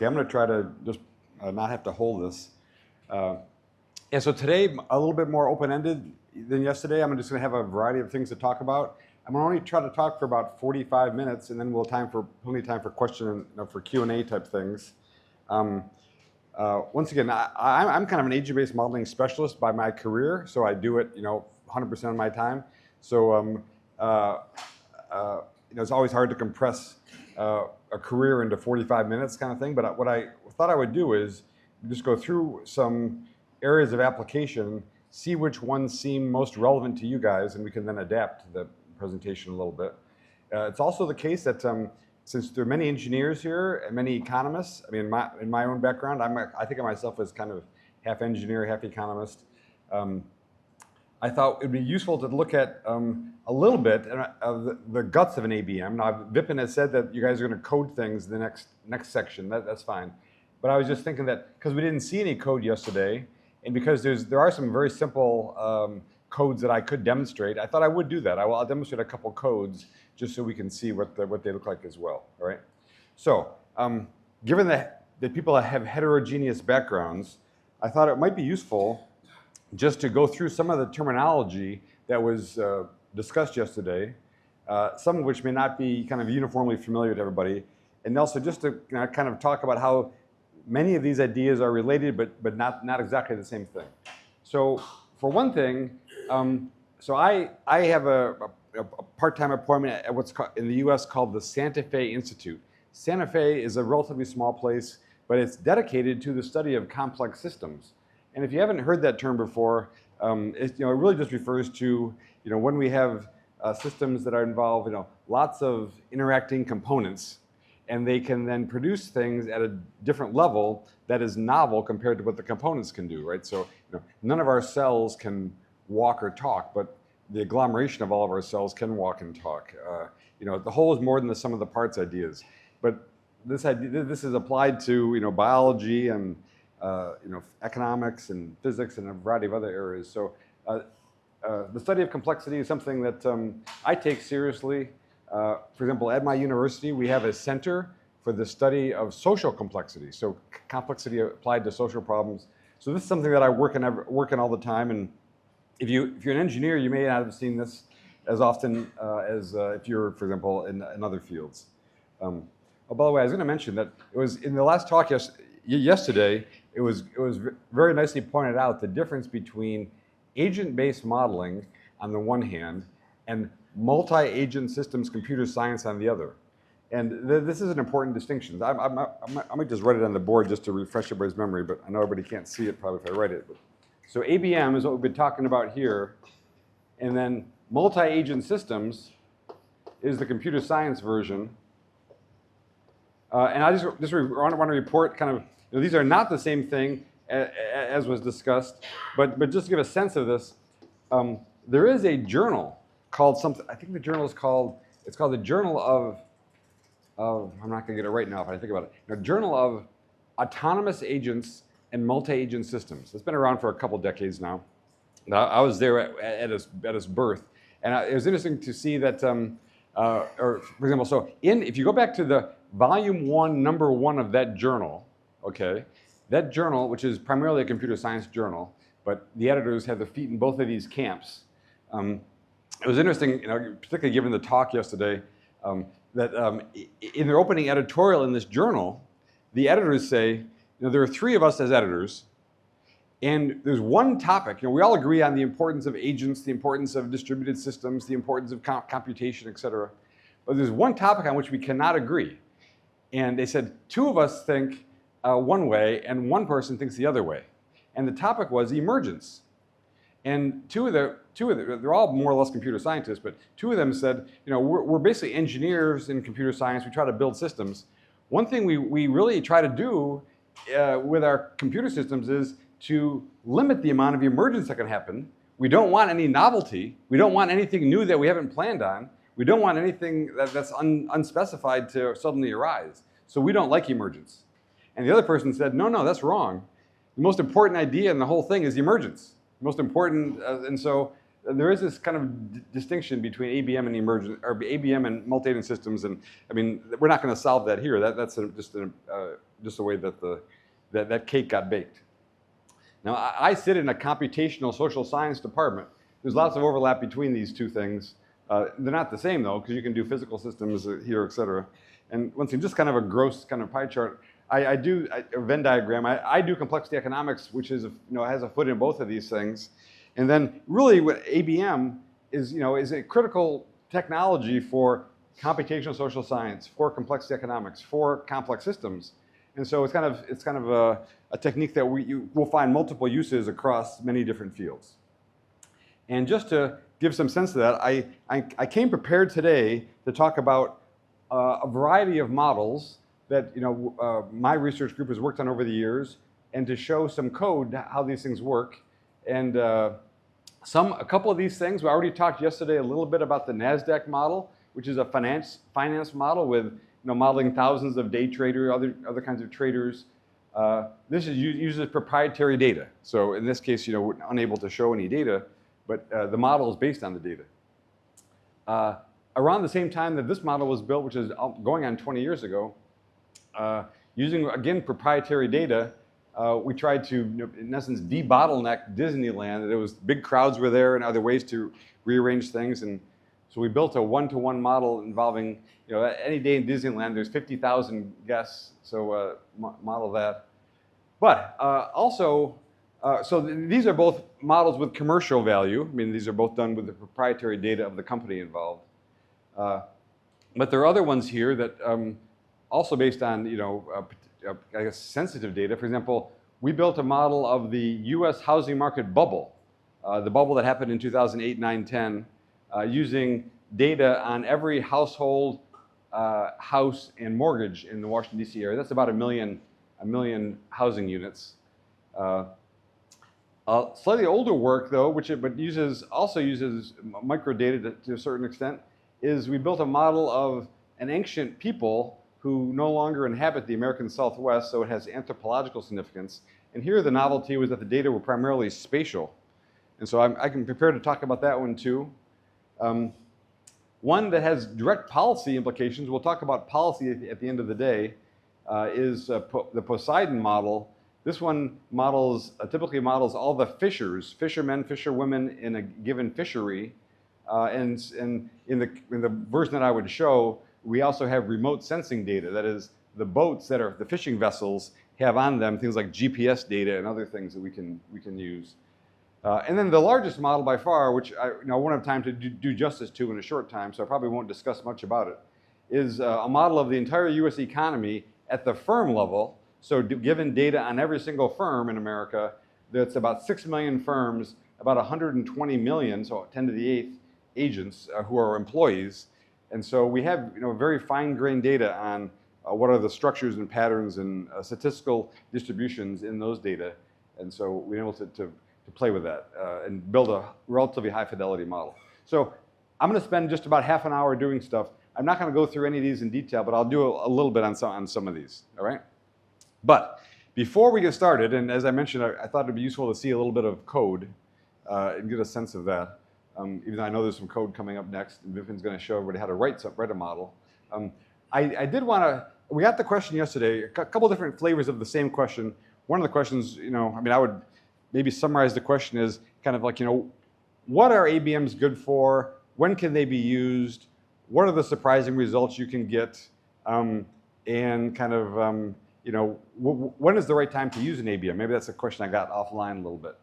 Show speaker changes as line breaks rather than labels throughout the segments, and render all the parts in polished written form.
Okay, I'm going to try to just not have to hold this. And so today, a little bit more open-ended than yesterday. I'm just going to have a variety of things to talk about. I'm going to only try to talk for about 45 minutes, and then we'll have plenty of time for question, for Q&A type things. Once again, I'm kind of an agent-based modeling specialist by my career, so I do it, 100% of my time. So, it's always hard to compress a career into 45 minutes kind of thing. But what I thought I would do is just go through some areas of application, see which ones seem most relevant to you guys, and we can then adapt the presentation a little bit. It's also the case that since there are many engineers here and many economists, I mean, in my own background, I think of myself as kind of half engineer, half economist. I thought it would be useful to look at a little bit of the guts of an ABM. Now, Vipin has said that you guys are going to code things in the next section. That's fine. But I was just thinking that because we didn't see any code yesterday, and because there are some very simple codes that I could demonstrate, I thought I would do that. I'll demonstrate a couple codes just so we can see what they look like as well. All right. So, given that people have heterogeneous backgrounds, I thought it might be useful just to go through some of the terminology that was discussed yesterday, some of which may not be kind of uniformly familiar to everybody, and also just to kind of talk about how many of these ideas are related, but not exactly the same thing. So, for one thing, so I have a part-time appointment at what's in the U.S. called the Santa Fe Institute. Santa Fe is a relatively small place, but it's dedicated to the study of complex systems. And if you haven't heard that term before, it really just refers to when we have systems that are involved, lots of interacting components, and they can then produce things at a different level that is novel compared to what the components can do, right? So none of our cells can walk or talk, but the agglomeration of all of our cells can walk and talk. The whole is more than the sum of the parts ideas. But this is applied to biology and economics and physics and a variety of other areas. So the study of complexity is something that I take seriously. For example, at my university, we have a center for the study of social complexity, so complexity applied to social problems. So this is something that I work in all the time. And if you're an engineer, you may not have seen this as often as if you're, for example, in other fields. Oh, by the way, I was going to mention that it was in the last talk yesterday. It was very nicely pointed out the difference between agent-based modeling on the one hand and multi-agent systems computer science on the other. And this is an important distinction. I might just write it on the board just to refresh everybody's memory, but I know everybody can't see it probably if I write it. So ABM is what we've been talking about here, and then multi-agent systems is the computer science version. And I just want to report kind of, these are not the same thing as was discussed, but just to give a sense of this, there is a journal called something, I think the journal is called, it's called the Journal of I'm not going to get it right now if I think about it, the Journal of Autonomous Agents and Multi-Agent Systems. It's been around for a couple decades now. I was there at its birth, and it was interesting to see that, or for example, so if you go back to the volume 1, number 1 of that journal, okay, that journal, which is primarily a computer science journal, but the editors have their feet in both of these camps. It was interesting, particularly given the talk yesterday, that in their opening editorial in this journal, the editors say, there are 3 of us as editors, and there's one topic. We all agree on the importance of agents, the importance of distributed systems, the importance of computation, et cetera. But there's one topic on which we cannot agree. And they said 2 of us think one way, and one person thinks the other way. And the topic was emergence. And they're all more or less computer scientists, but 2 of them said, we're basically engineers in computer science. We try to build systems. One thing we really try to do with our computer systems is to limit the amount of emergence that can happen. We don't want any novelty. We don't want anything new that we haven't planned on. We don't want anything that's unspecified to suddenly arise. So we don't like emergence. And the other person said, no, that's wrong. The most important idea in the whole thing is emergence. Most important, and so there is this kind of distinction between ABM and emergent, or ABM and multi-agent systems, and I mean, we're not going to solve that here. That's just the way that that cake got baked. Now, I sit in a computational social science department. There's lots of overlap between these two things. They're not the same though, because you can do physical systems here, et cetera. And once again, just kind of a gross kind of pie chart. I do a Venn diagram. I do complexity economics, which is has a foot in both of these things. And then really what ABM is a critical technology for computational social science, for complexity economics, for complex systems. And so it's kind of a technique that we'll find multiple uses across many different fields. And just to give some sense of that, I came prepared today to talk about a variety of models that my research group has worked on over the years, and to show some code how these things work. And a couple of these things, we already talked yesterday a little bit about the NASDAQ model, which is a finance model with modeling thousands of day traders, other kinds of traders. This uses proprietary data. So in this case, we're unable to show any data, but the model is based on the data. Around the same time that this model was built, which is going on 20 years ago, using, again, proprietary data, we tried to, in essence, de-bottleneck Disneyland. There was big crowds were there and other ways to rearrange things. And so we built a one-to-one model involving, any day in Disneyland, there's 50,000 guests, so model that. But also, so these are both models with commercial value. I mean, these are both done with the proprietary data of the company involved. But there are other ones here that also based on, I guess, sensitive data. For example, we built a model of the US housing market bubble, the bubble that happened in 2008, 9, 10, using data on every household, house, and mortgage in the Washington, D.C. area. That's about a million housing units. Slightly older work, though, but also uses microdata to a certain extent, is we built a model of an ancient people who no longer inhabit the American Southwest, so it has anthropological significance. And here the novelty was that the data were primarily spatial. And so I can prepare to talk about that one too. One that has direct policy implications, we'll talk about policy at the end of the day, is the Poseidon model. This one typically models all the fishermen, fisherwomen in a given fishery. And in the version that I would show, we also have remote sensing data. That is, the boats that are the fishing vessels have on them things like GPS data and other things that we can use. And then the largest model by far, which I won't have time to do justice to in a short time, so I probably won't discuss much about it, is a model of the entire US economy at the firm level. So given data on every single firm in America, that's about 6 million firms, about 120 million, so 10 to the 8th, agents who are employees. And so we have very fine-grained data on what are the structures and patterns and statistical distributions in those data. And so we're able to play with that and build a relatively high-fidelity model. So I'm going to spend just about half an hour doing stuff. I'm not going to go through any of these in detail, but I'll do a little bit on some of these, all right? But before we get started, and as I mentioned, I thought it'd be useful to see a little bit of code and get a sense of that. Even though I know there's some code coming up next, and Vipin's going to show everybody how to write a model. I did want to, we got the question yesterday, a couple different flavors of the same question. One of the questions, I would maybe summarize the question as kind of like, what are ABMs good for? When can they be used? What are the surprising results you can get? And kind of, when is the right time to use an ABM? Maybe that's a question I got offline a little bit.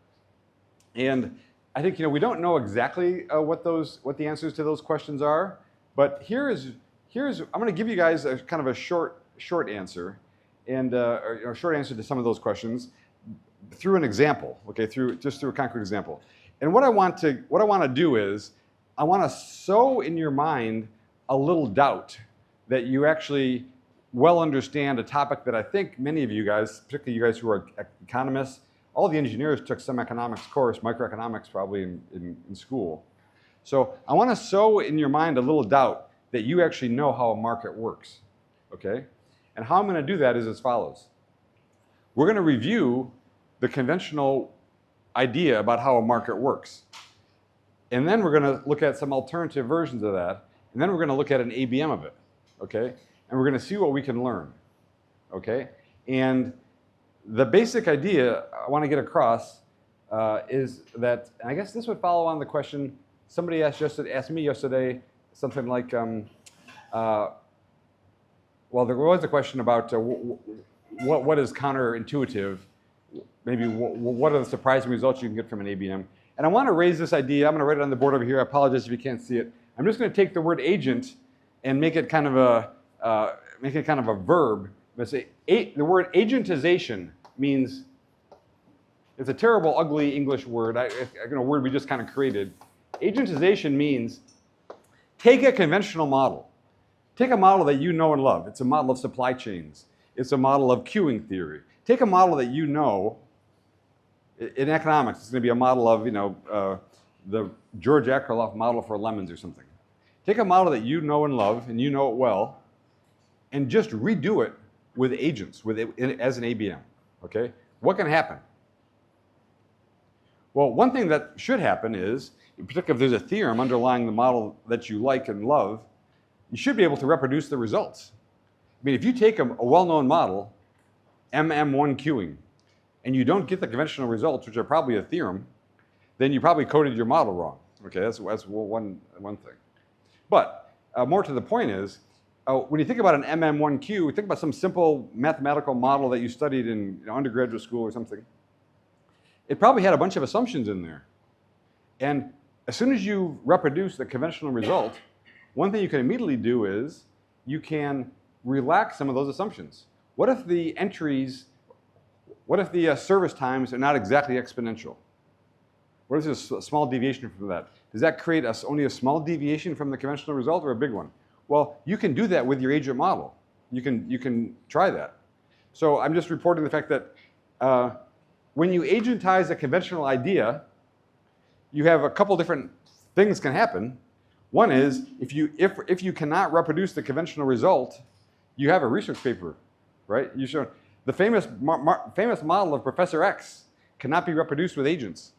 And I think we don't know exactly what the answers to those questions are, but here's I'm going to give you guys a kind of a short answer, and or a short answer to some of those questions through an example. Okay, just through a concrete example. And what I want to do is I want to sow in your mind a little doubt that you actually well understand a topic that I think many of you guys, particularly you guys who are economists. All the engineers took some economics course, microeconomics probably in school. So I want to sow in your mind a little doubt that you actually know how a market works, okay? And how I'm going to do that is as follows. We're going to review the conventional idea about how a market works. And then we're going to look at some alternative versions of that. And then we're going to look at an ABM of it, okay? And we're going to see what we can learn, okay? And the basic idea I want to get across is that, and I guess this would follow on the question somebody asked me yesterday, something like, well, there was a question about what is counterintuitive, maybe what are the surprising results you can get from an ABM. And I want to raise this idea. I'm going to write it on the board over here. I apologize if you can't see it. I'm just going to take the word agent and make it kind of a verb. Let's say the word agentization means, it's a terrible, ugly English word, a word we just kind of created. Agentization means take a conventional model. Take a model that you know and love. It's a model of supply chains. It's a model of queuing theory. Take a model that you know. In economics, it's going to be a model of, the George Akerlof model for lemons or something. Take a model that you know and love, and you know it well, and just redo it with agents, as an ABM, okay? What can happen? Well, one thing that should happen is, in particular if there's a theorem underlying the model that you like and love, you should be able to reproduce the results. I mean, if you take a well-known model, MM1 queuing, and you don't get the conventional results, which are probably a theorem, then you probably coded your model wrong. Okay, that's one thing. But more to the point is, when you think about an MM1Q, think about some simple mathematical model that you studied in undergraduate school or something. It probably had a bunch of assumptions in there. And as soon as you reproduce the conventional result, one thing you can immediately do is you can relax some of those assumptions. What if the entries, what if the service times are not exactly exponential? What if there's a small deviation from that? Does that create only a small deviation from the conventional result or a big one? Well, you can do that with your agent model. You can try that. So I'm just reporting the fact that when you agentize a conventional idea, you have a couple different things can happen. One is, if you cannot reproduce the conventional result, you have a research paper, right? You show the famous model of Professor X cannot be reproduced with agents.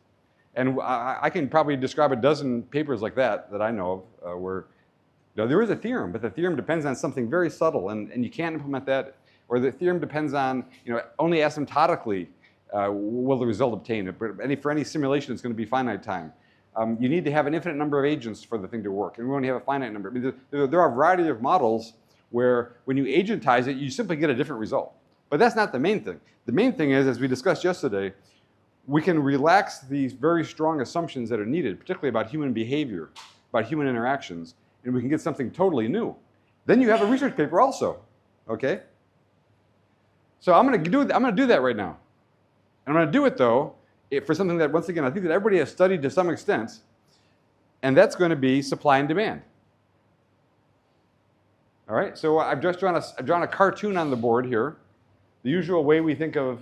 And I can probably describe a dozen papers like that I know of where there is a theorem, but the theorem depends on something very subtle, and you can't implement that. Or the theorem depends on, only asymptotically will the result obtain it. But for any simulation, it's going to be finite time. You need to have an infinite number of agents for the thing to work, and we only have a finite number. I mean, there are a variety of models where when you agentize it, you simply get a different result. But that's not the main thing. The main thing is, as we discussed yesterday, we can relax these very strong assumptions that are needed, particularly about human behavior, about human interactions, and we can get something totally new. Then you have a research paper also, okay? So I'm going to do that right now. And I'm going to do it, though, for something that, once again, I think that everybody has studied to some extent, and that's going to be supply and demand. All right, so I've drawn a cartoon on the board here, the usual way we think of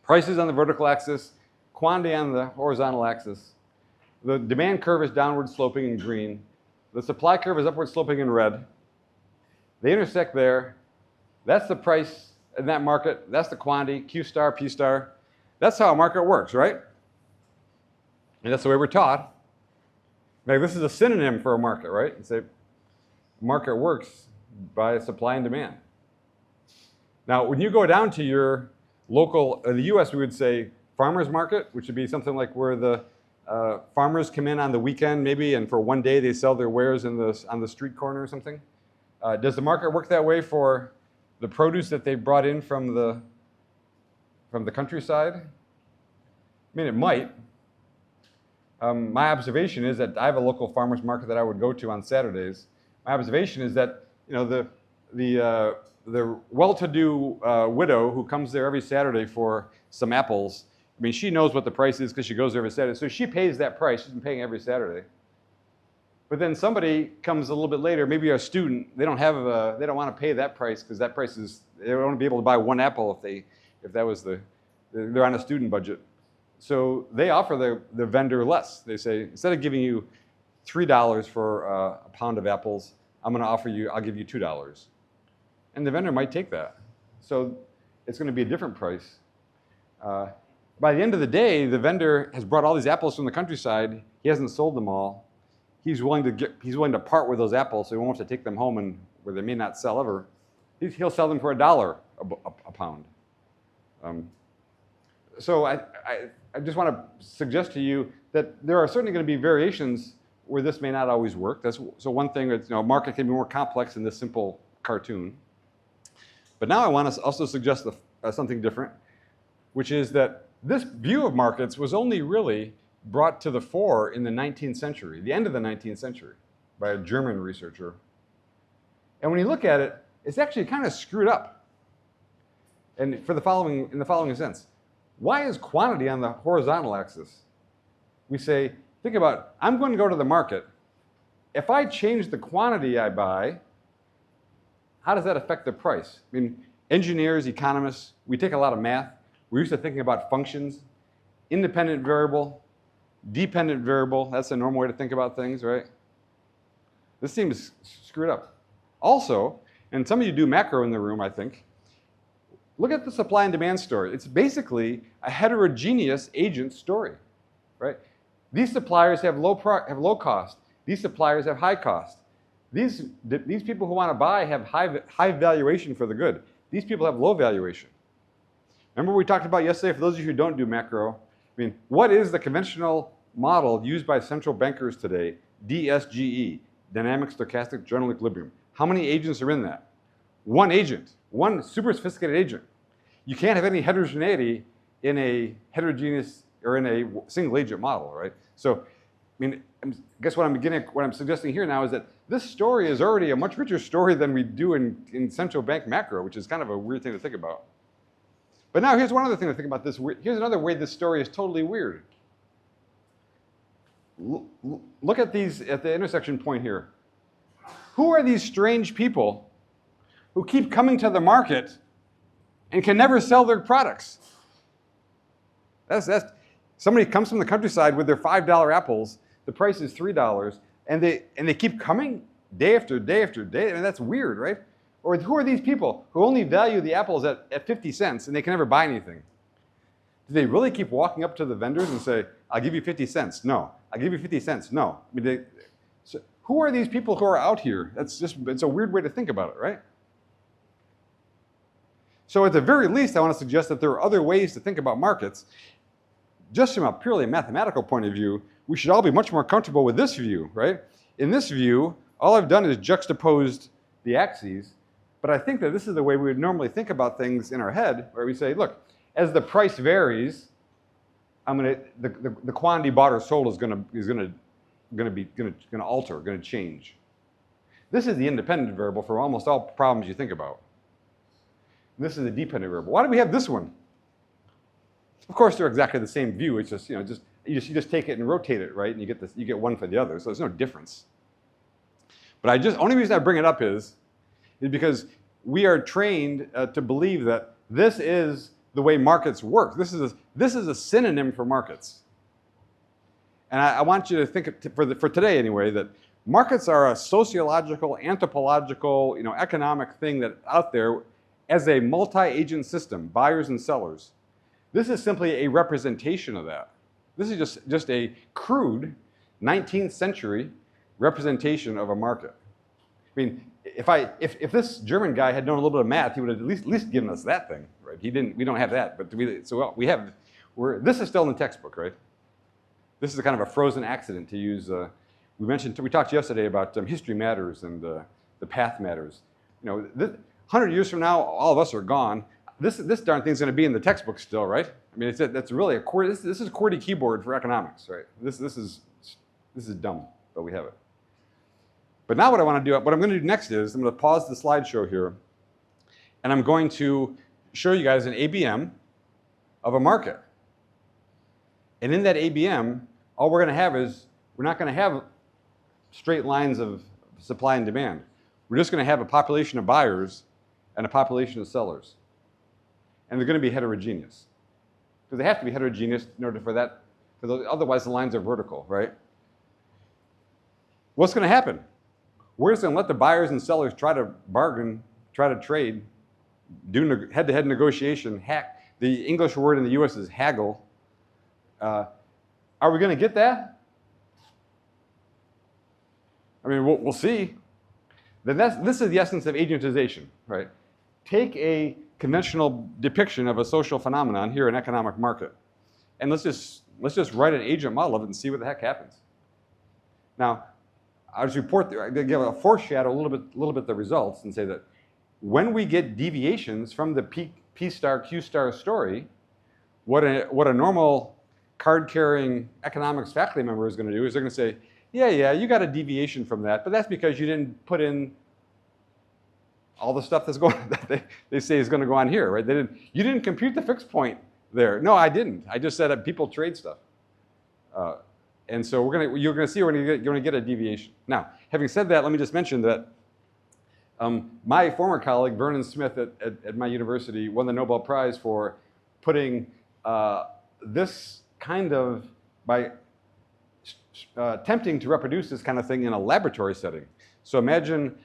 prices on the vertical axis, quantity on the horizontal axis. The demand curve is downward sloping in green. The supply curve is upward sloping in red. They intersect there. That's the price in that market. That's the quantity, Q star, P star. That's how a market works, right? And that's the way we're taught. Now, this is a synonym for a market, right? You say market works by supply and demand. Now, when you go down to your local, in the US we would say farmer's market, which would be something like where the farmers come in on the weekend maybe, and for one day they sell their wares on the street corner or something. Does the market work that way for the produce that they brought in from the countryside? I mean, it might. My observation is that I have a local farmer's market that I would go to on Saturdays. My observation is that the well-to-do widow who comes there every Saturday for some apples, I mean, she knows what the price is because she goes there every Saturday. So she pays that price. She's been paying every Saturday. But then somebody comes a little bit later, maybe a student. They don't want to pay that price because that price is, they don't want to be able to buy one apple if that was they're on a student budget. So they offer the vendor less. They say, instead of giving you $3 for a pound of apples, I'll give you $2. And the vendor might take that. So it's going to be a different price. By the end of the day, the vendor has brought all these apples from the countryside. He He hasn't sold them all. He's willing to part with those apples, so he won't have to take them home and where they may not sell ever. He'll sell them for $1 a pound. So I just want to suggest to you that there are certainly going to be variations where this may not always work. So one thing is, a market can be more complex than this simple cartoon. But now I want to also suggest something different, which is that this view of markets was only really brought to the fore in the 19th century, the end of the 19th century, by a German researcher. And when you look at it, it's actually kind of screwed up. And in the following sense, why is quantity on the horizontal axis? We say, think about, I'm going to go to the market. If I change the quantity I buy, how does that affect the price? I mean, engineers, economists, we take a lot of math. We're used to thinking about functions, independent variable, dependent variable. That's a normal way to think about things, right? This seems screwed up. Also, and some of you do macro in the room, I think, look at the supply and demand story. It's basically a heterogeneous agent story, right? These suppliers have low cost. These suppliers have high cost. These people who want to buy have high valuation for the good. These people have low valuation. Remember what we talked about yesterday, for those of you who don't do macro, I mean, what is the conventional model used by central bankers today? DSGE, Dynamic Stochastic General Equilibrium. How many agents are in that? One agent, one super sophisticated agent. You can't have any heterogeneity in a heterogeneous or in a single agent model, right? So, I mean, I guess what I'm suggesting here now is that this story is already a much richer story than we do in central bank macro, which is kind of a weird thing to think about. But now here's one other thing to think about this. Here's another way this story is totally weird. Look at these at the intersection point here. Who are these strange people who keep coming to the market and can never sell their products? That's somebody comes from the countryside with their $5 apples. The price is $3, and they keep coming day after day after day. I mean, that's weird, right? Or who are these people who only value the apples at 50 cents and they can never buy anything? Do they really keep walking up to the vendors and say, I'll give you 50 cents? No. I'll give you 50 cents? No. I mean, so who are these people who are out here? It's a weird way to think about it, right? So at the very least, I want to suggest that there are other ways to think about markets. Just from a purely mathematical point of view, we should all be much more comfortable with this view, right? In this view, all I've done is juxtaposed the axes, but I think that this is the way we would normally think about things in our head, where we say, look, as the price varies, the quantity bought or sold is going to alter, going to change. This is the independent variable for almost all problems you think about. And this is the dependent variable. Why do we have this one? Of course, they're exactly the same view. It's just, you just take it and rotate it, right? And you get one for the other. So there's no difference. But only reason I bring it up is because we are trained to believe that this is the way markets work. This is a synonym for markets. And I want you to think, for today anyway, that markets are a sociological, anthropological, economic thing that out there as a multi-agent system, buyers and sellers. This is simply a representation of that. This is just a crude 19th century representation of a market. I mean, if this German guy had known a little bit of math, he would have at least given us that thing, right? We don't have that, but this is still in the textbook, right? This is a kind of a frozen accident, to use. We talked yesterday about history matters and the path matters. 100 years from now, all of us are gone. This darn thing's going to be in the textbook still, right? I mean, that's really this is a QWERTY keyboard for economics, right? This is dumb, but we have it. But now what I'm going to do next is I'm going to pause the slideshow here, and I'm going to show you guys an ABM of a market. And in that ABM, all we're going to have is, we're not going to have straight lines of supply and demand. We're just going to have a population of buyers and a population of sellers. And they're going to be heterogeneous. Because they have to be heterogeneous in order for that, because otherwise the lines are vertical, right? What's going to happen? We're just going to let the buyers and sellers try to bargain, try to trade, do head-to-head negotiation, the English word in the US is haggle. Are we going to get that? I mean, we'll see. Then this is the essence of agentization, right? Take a conventional depiction of a social phenomenon, here an economic market, and let's just write an agent model of it and see what the heck happens. Now, I'll just give a foreshadow a little bit the results and say that when we get deviations from the P star Q star story, what a normal card-carrying economics faculty member is going to do is they're going to say, yeah, you got a deviation from that, but that's because you didn't put in all the stuff that's going that they say is going to go on here, right? You didn't compute the fixed point there. No, I didn't. I just said people trade stuff. And so you're going to see you're going to get a deviation. Now, having said that, let me just mention that my former colleague, Vernon Smith at my university, won the Nobel Prize for putting this kind of, by attempting to reproduce this kind of thing in a laboratory setting. So imagine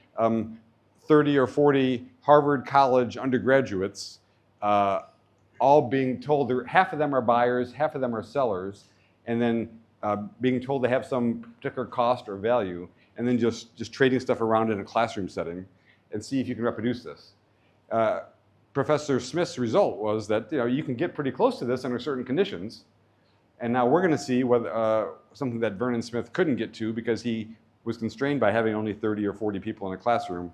30 or 40 Harvard College undergraduates all being told, half of them are buyers, half of them are sellers, and then being told they have some particular cost or value, and then just trading stuff around in a classroom setting and see if you can reproduce this. Professor Smith's result was that you can get pretty close to this under certain conditions, and now we're going to see whether something that Vernon Smith couldn't get to because he was constrained by having only 30 or 40 people in a classroom,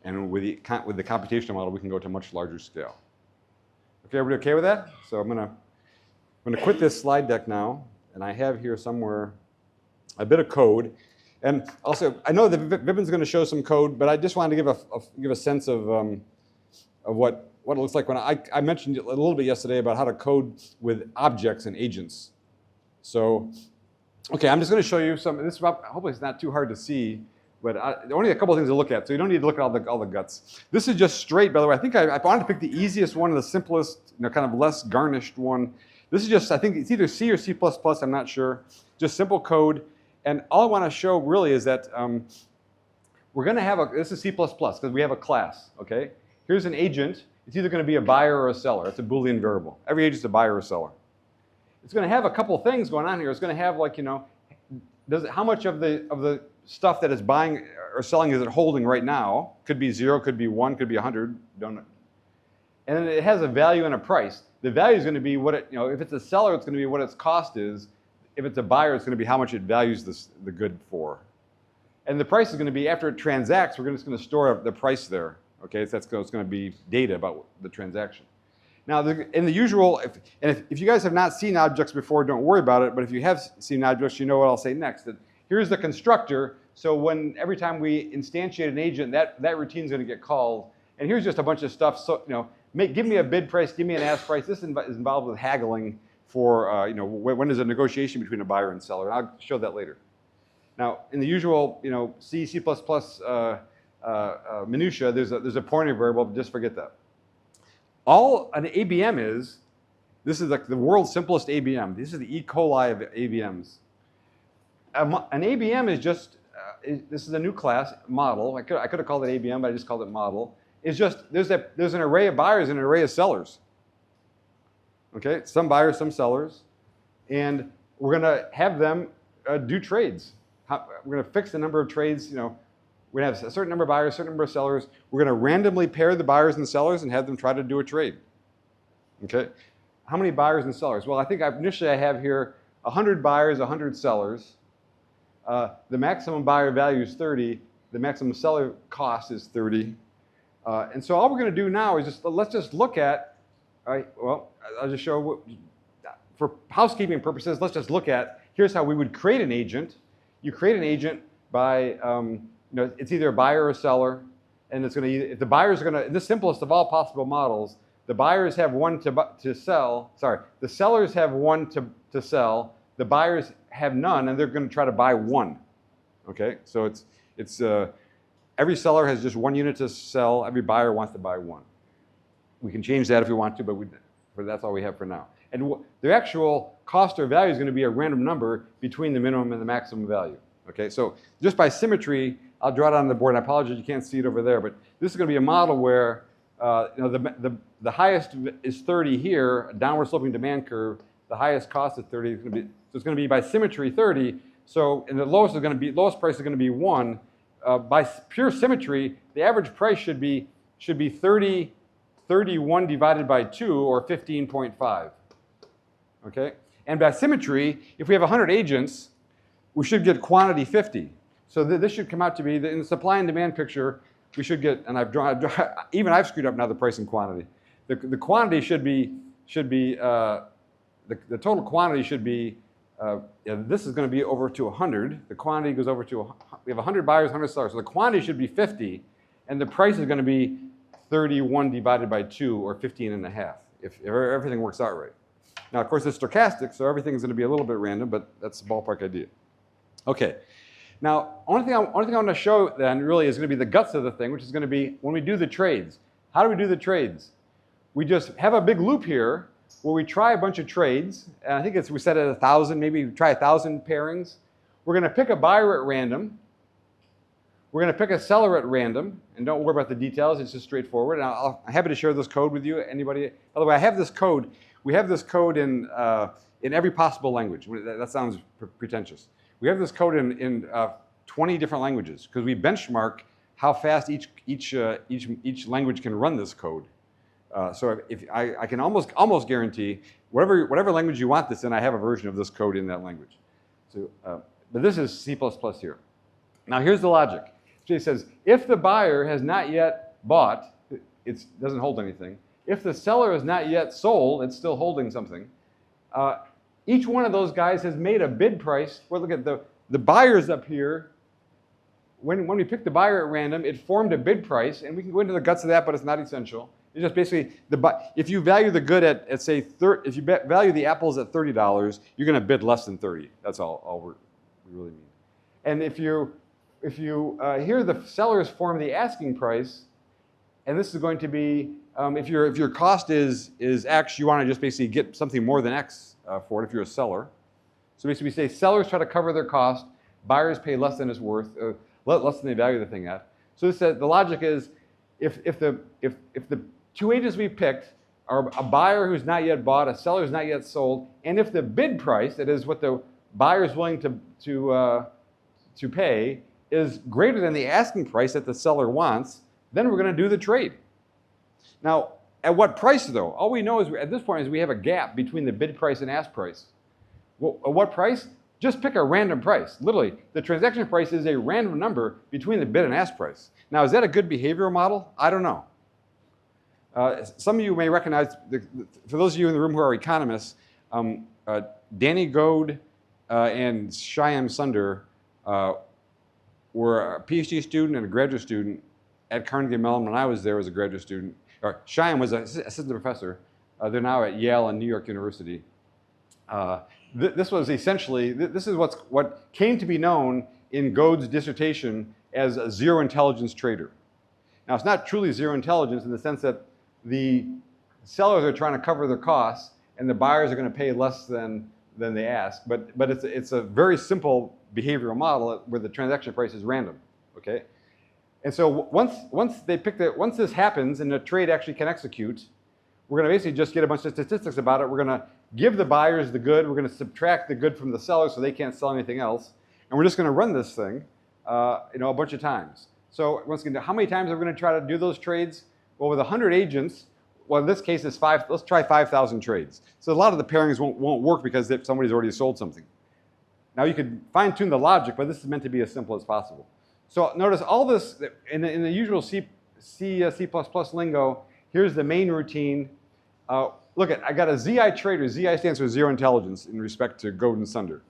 and with the computational model we can go to a much larger scale. Okay, everybody okay with that? So I'm going to quit this slide deck now, and I have here somewhere a bit of code. And also, I know that Vipin's going to show some code, but I just wanted to give a sense of what it looks like when I mentioned a little bit yesterday about how to code with objects and agents. So, okay, I'm just going to show you some. This hopefully it's not too hard to see, but only a couple of things to look at. So you don't need to look at all the guts. This is just straight, by the way. I think I wanted to pick the easiest one and the simplest, kind of less garnished one. This is just, I think it's either C or C++. I'm not sure. Just simple code. And all I want to show really is that we're going to have this is C++ because we have a class, okay? Here's an agent. It's either going to be a buyer or a seller. It's a Boolean variable. Every agent's a buyer or a seller. It's going to have a couple things going on here. It's going to have how much of the stuff that it's buying or selling is it holding right now? Could be 0, could be 1, could be 100. Don't know. And then it has a value and a price. The value is going to be what it, if it's a seller, it's going to be what its cost is. If it's a buyer, it's going to be how much it values the good for. And the price is going to be, after it transacts, we're just going to store the price there. Okay, so it's going to be data about the transaction. Now, in the usual, if you guys have not seen objects before, don't worry about it. But if you have seen objects, you know what I'll say next. That here's the constructor. So every time we instantiate an agent, that routine is going to get called. And here's just a bunch of stuff. So give me a bid price, give me an ask price. This is involved with haggling for when there's a negotiation between a buyer and seller. And I'll show that later. Now, in the usual C, C++ minutia, there's a pointer variable, but just forget that. All an ABM is, this is like the world's simplest ABM. This is the E. coli of ABMs. An ABM is just, this is a new class, model. I could have called it ABM, but I just called it model. It's just, there's an array of buyers and an array of sellers. Okay, some buyers, some sellers. And we're going to have them do trades. We're going to fix the number of trades, we're going to have a certain number of buyers, a certain number of sellers. We're going to randomly pair the buyers and sellers and have them try to do a trade. Okay? How many buyers and sellers? Well, I think initially I have here 100 buyers, 100 sellers. The maximum buyer value is 30. The maximum seller cost is 30. And so all we're going to do now is let's just look at, all right, well, I'll just show, for housekeeping purposes, let's just look at, here's how we would create an agent. You create an agent by, it's either a buyer or a seller, and it's going to, if the buyers are going to, in the simplest of all possible models, the buyers have one to sell, the sellers have one to sell, the buyers have none, and they're going to try to buy one. Okay, so it's every seller has just one unit to sell, every buyer wants to buy one. We can change that if we want to, but that's all we have for now. And the actual cost or value is going to be a random number between the minimum and the maximum value. Okay, so just by symmetry, I'll draw it on the board. And I apologize, you can't see it over there, but this is going to be a model where the highest is 30 here, a downward sloping demand curve. The highest cost is 30. So it's going to be by symmetry 30. So, and the lowest price is going to be 1. By pure symmetry, the average price should be 31 divided by 2, or 15.5. Okay? And by symmetry, if we have 100 agents, we should get quantity 50. So this should come out to be, in the supply and demand picture, we should get, and even I've screwed up now the price and quantity. The quantity should be the total quantity should be, this is going to be over to 100. The quantity goes over to, we have 100 buyers, 100 sellers. So the quantity should be 50, and the price is going to be 31 divided by 2, or 15.5, if everything works out right. Now, of course, it's stochastic, so everything's going to be a little bit random, but that's the ballpark idea. Okay. Now, only thing I want to show then really is going to be the guts of the thing, which is going to be when we do the trades. How do we do the trades? We just have a big loop here where we try a bunch of trades. And I think we set it at 1,000, maybe we try 1,000 pairings. We're going to pick a buyer at random. We're going to pick a seller at random, and don't worry about the details. It's just straightforward. And I'm happy to share this code with you. Anybody? By the way, I have this code. We have this code in every possible language. That sounds pretentious. We have this code in 20 different languages because we benchmark how fast each language can run this code. So if I can almost guarantee whatever language you want this in, I have a version of this code in that language. So, but this is C++ here. Now here's the logic. It says if the buyer has not yet bought, it doesn't hold anything. If the seller has not yet sold, it's still holding something. Each one of those guys has made a bid price. Well, look at the buyers up here. When we picked the buyer at random, it formed a bid price, and we can go into the guts of that, but it's not essential. It's just basically if you value the good at say if you value the apples at $30, you're going to bid less than 30. That's all we really mean. And if you here the sellers form the asking price, and this is going to be if your cost is X, you want to just basically get something more than X for it if you're a seller. So basically we say sellers try to cover their cost, buyers pay less than it's worth, less than they value the thing at. So this, the logic is if the two agents we picked are a buyer who's not yet bought, a seller who's not yet sold, and if the bid price, that is what the buyer is willing to pay, is greater than the asking price that the seller wants, then we're going to do the trade. Now, at what price though? All we know is at this point is we have a gap between the bid price and ask price. Well, at what price? Just pick a random price. Literally, the transaction price is a random number between the bid and ask price. Now, is that a good behavioral model? I don't know. Some of you may recognize, for those of you in the room who are economists, Danny Goad and Shyam Sunder were a PhD student and a graduate student at Carnegie Mellon when I was there as a graduate student. Shyam was an assistant professor. They're now at Yale and New York University. This was essentially, this is what came to be known in Goad's dissertation as a zero intelligence trader. Now, it's not truly zero intelligence in the sense that the sellers are trying to cover their costs and the buyers are going to pay less than they ask, but it's a very simple behavioral model where the transaction price is random, okay? And so once this happens and the trade actually can execute, we're going to basically just get a bunch of statistics about it. We're going to give the buyers the good. We're going to subtract the good from the sellers so they can't sell anything else. And we're just going to run this thing a bunch of times. So once again, how many times are we going to try to do those trades? Well, with 100 agents, well, in this case, it's let's try 5,000 trades. So a lot of the pairings won't work because somebody's already sold something. Now, you could fine-tune the logic, but this is meant to be as simple as possible. So notice all this, in the usual C++ lingo, here's the main routine. Look, I got a ZI trader. ZI stands for zero intelligence in respect to Goad and Sunder.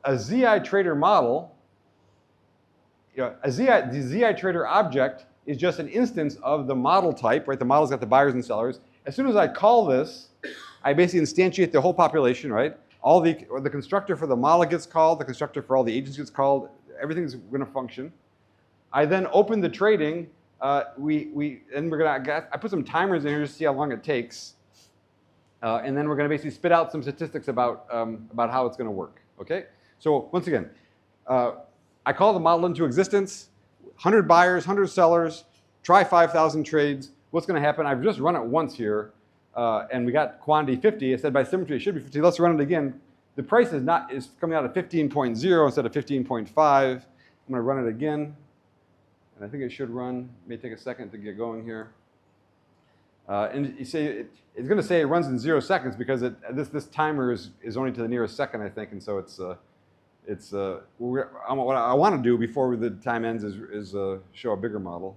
A ZI trader model, the ZI trader object is just an instance of the model type, right? The model's got the buyers and sellers. As soon as I call this, I basically instantiate the whole population, right? The constructor for the model gets called, the constructor for all the agents gets called, everything's going to function. I then open the trading. I put some timers in here to see how long it takes. And then we're going to basically spit out some statistics about how it's going to work, okay? So once again, I call the model into existence, 100 buyers, 100 sellers, try 5,000 trades. What's going to happen? I've just run it once here, and we got quantity 50. I said by symmetry it should be 50. Let's run it again. the price is coming out at 15.0 instead of 15.5. I'm going to run it again, and I think it should run. It may take a second to get going here. And you say it's going to say it runs in 0 seconds because this timer is only to the nearest second, I think, and so what I want to do before the time ends is show a bigger model.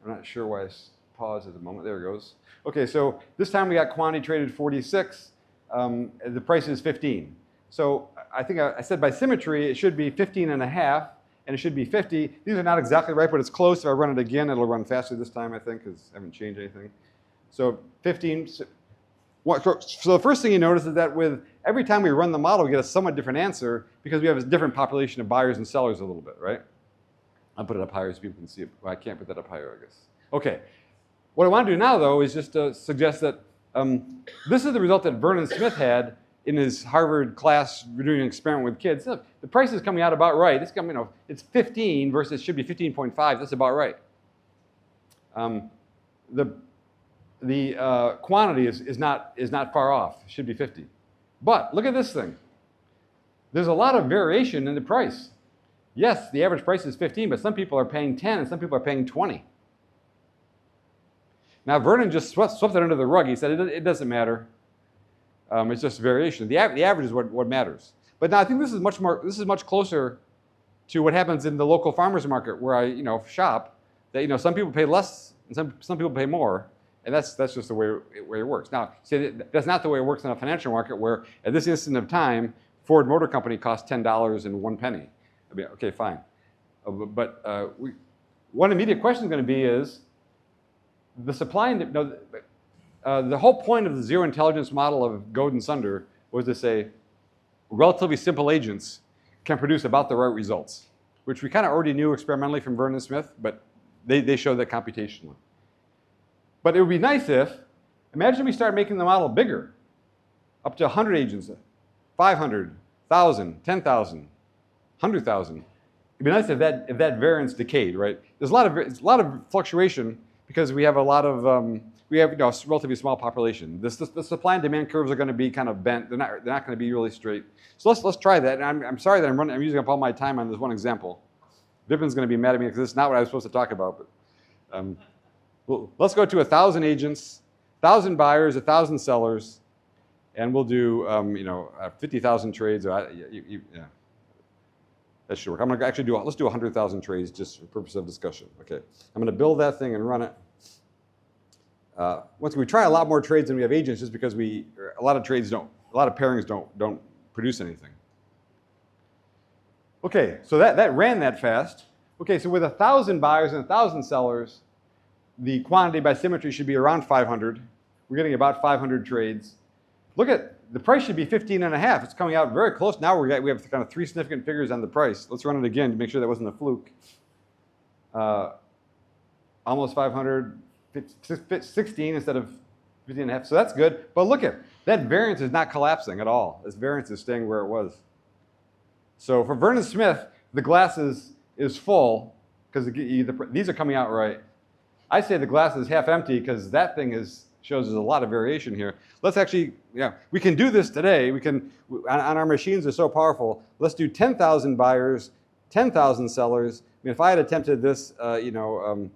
I'm not sure why I paused at the moment. There it goes. Okay, so this time we got quantity traded 46. The price is 15. So I think I said by symmetry it should be 15 and a half, and it should be 50. These are not exactly right, but it's close. If I run it again, it'll run faster this time, I think, because I haven't changed anything. So 15. So the first thing you notice is that with every time we run the model, we get a somewhat different answer because we have a different population of buyers and sellers a little bit, right? I'll put it up higher so people can see it. Well, I can't put that up higher, I guess. Okay. What I want to do now, though, is just suggest that this is the result that Vernon Smith had in his Harvard class doing an experiment with kids. Look, the price is coming out about right. It's coming, it's 15 versus should be 15.5. That's about right. The quantity is not far off. It should be 50. But look at this thing. There's a lot of variation in the price. Yes, the average price is 15, but some people are paying 10 and some people are paying 20. Now, Vernon just swept it under the rug. He said it doesn't matter. It's just variation. The average is what matters. But now I think this is much closer to what happens in the local farmers market where I shop. That some people pay less and some people pay more, and that's just the way it works. Now, see, that's not the way it works in a financial market where at this instant of time, Ford Motor Company costs $10 and 1 penny. I mean, okay, fine. One immediate question is going to be is the supply and the whole point of the zero intelligence model of Godin Sunder was to say relatively simple agents can produce about the right results, which we kind of already knew experimentally from Vernon Smith, but they showed that computationally. But it would be nice if, imagine we start making the model bigger, up to 100 agents, 500, 1,000, 10,000, 100,000. It'd be nice if that variance decayed, right? There's a lot of fluctuation because we have a lot of a relatively small population. The supply and demand curves are going to be kind of bent. They're not going to be really straight. So let's try that. And I'm sorry that I'm using up all my time on this one example. Vipin's going to be mad at me because this is not what I was supposed to talk about. But well, let's go to 1,000 agents, 1,000 buyers, 1,000 sellers, and we'll do 50,000 trades. Yeah. That should work. I'm going to actually let's do 100,000 trades just for purpose of discussion. Okay. I'm going to build that thing and run it. Once we try a lot more trades than we have agents, just because a lot of pairings don't produce anything. Okay, so that ran that fast. Okay, so with 1,000 buyers and 1,000 sellers, the quantity by symmetry should be around 500. We're getting about 500 trades. Look at the price should be 15 and a half. It's coming out very close. Now we have kind of 3 significant figures on the price. Let's run it again to make sure that wasn't a fluke. Almost 500, 16 instead of 15 and a half. So that's good. But look at that variance is not collapsing at all. This variance is staying where it was. So for Vernon Smith, the glass is full because these are coming out right. I say the glass is half empty because that thing shows there's a lot of variation here. Let's actually, we can do this today. We can, on our machines are so powerful. Let's do 10,000 buyers, 10,000 sellers. I mean, if I had attempted this, on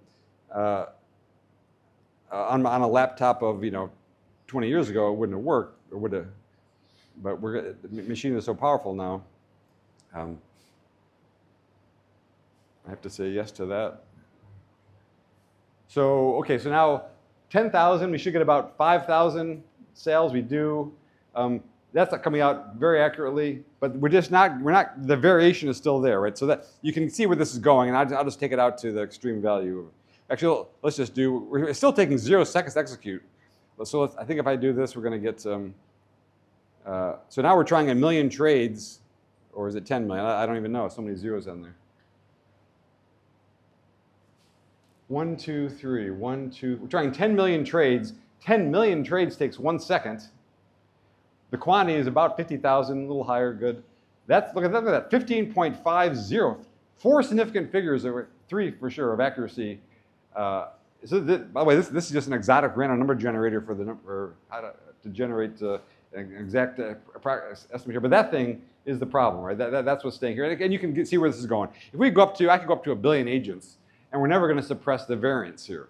a laptop of 20 years ago, it wouldn't have worked, or would have. But the machine is so powerful now. I have to say yes to that. So okay, so now 10,000, we should get about 5,000 sales. We do. That's not coming out very accurately, but we're not. The variation is still there, right? So that you can see where this is going, and I'll just take it out to the extreme value. Actually, let's just do. We're still taking 0 seconds to execute. So I think if I do this, we're going to get. So now we're trying 1 million trades, or is it 10 million? I don't even know. So many zeros on there. 1, 2, 3, 1, 2. We're trying 10 million trades. 10 million trades takes 1 second. The quantity is about 50,000, a little higher, good. Look at that, 15.50. 4 significant figures, 3 for sure, of accuracy. By the way, this is just an exotic random number generator for how to generate an exact estimate here, but that thing is the problem, right? That's what's staying here. And you can see where this is going. If we go up to, I could go up to 1 billion agents, and we're never going to suppress the variance here.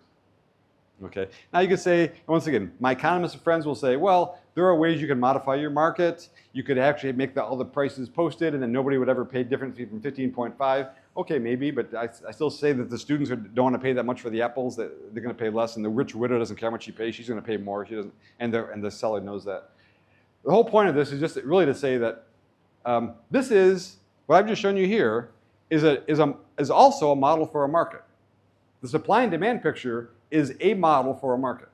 Okay. Now you could say, once again, my economist friends will say, well, there are ways you can modify your market. You could actually make all the prices posted, and then nobody would ever pay difference from 15.5. Okay, maybe, but I still say that the students who don't want to pay that much for the apples, that they're going to pay less, and the rich widow doesn't care how much she pays. She's going to pay more. She doesn't, and the seller knows that. The whole point of this is just really to say that this is what I've just shown you here is also a model for a market. The supply and demand picture is a model for a market.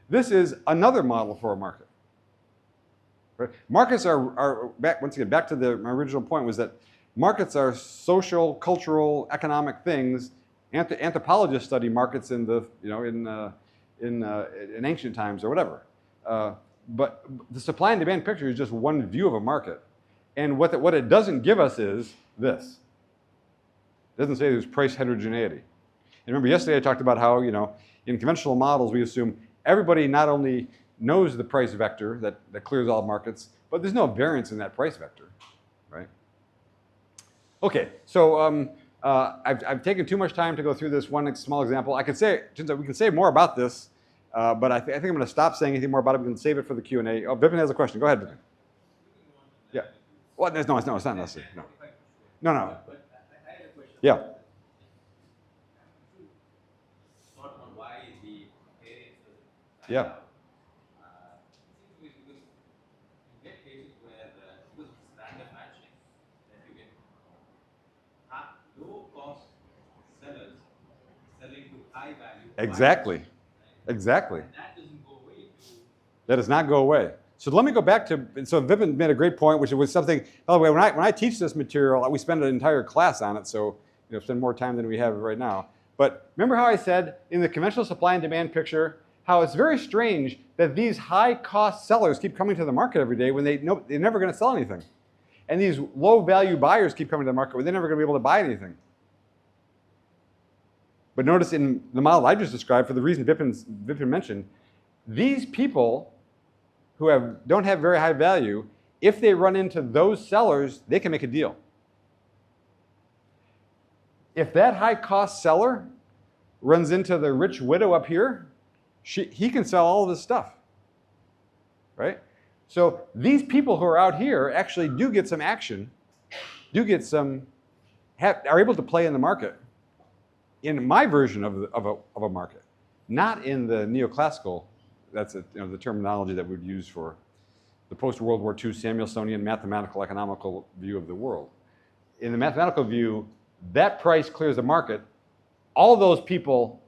This is another model for a market. Right? Markets are back, once again, back to my original point was that markets are social, cultural, economic things. Anthropologists study markets in ancient times or whatever. But the supply and demand picture is just one view of a market. And what it doesn't give us is this. It doesn't say there's price heterogeneity. And remember, yesterday I talked about how, in conventional models, we assume everybody not only knows the price vector that clears all markets, but there's no variance in that price vector, right? Okay, so I've taken too much time to go through this one small example. We can say more about this, but I think I'm going to stop saying anything more about it. We can save it for the Q&A. Oh, Vipin has a question. Go ahead, Vipin. Yeah. Well, no, it's not necessary. No. Yeah. Yeah. Exactly. Exactly. That does not go away. So let me go back to, so Vipin made a great point, which was something, by the way, when I teach this material, we spend an entire class on it, so spend more time than we have right now. But remember how I said in the conventional supply and demand picture, how it's very strange that these high-cost sellers keep coming to the market every day when they're never going to sell anything. And these low-value buyers keep coming to the market when they're never going to be able to buy anything. But notice in the model I just described, for the reason Vipin mentioned, these people who don't have very high value, if they run into those sellers, they can make a deal. If that high-cost seller runs into the rich widow up here, he can sell all of his stuff, right? So these people who are out here actually do get some action, are able to play in the market, in my version of a market, not in the neoclassical. That's the terminology that we'd use for the post-World War II Samuelsonian mathematical economical view of the world. In the mathematical view, that price clears the market. All those people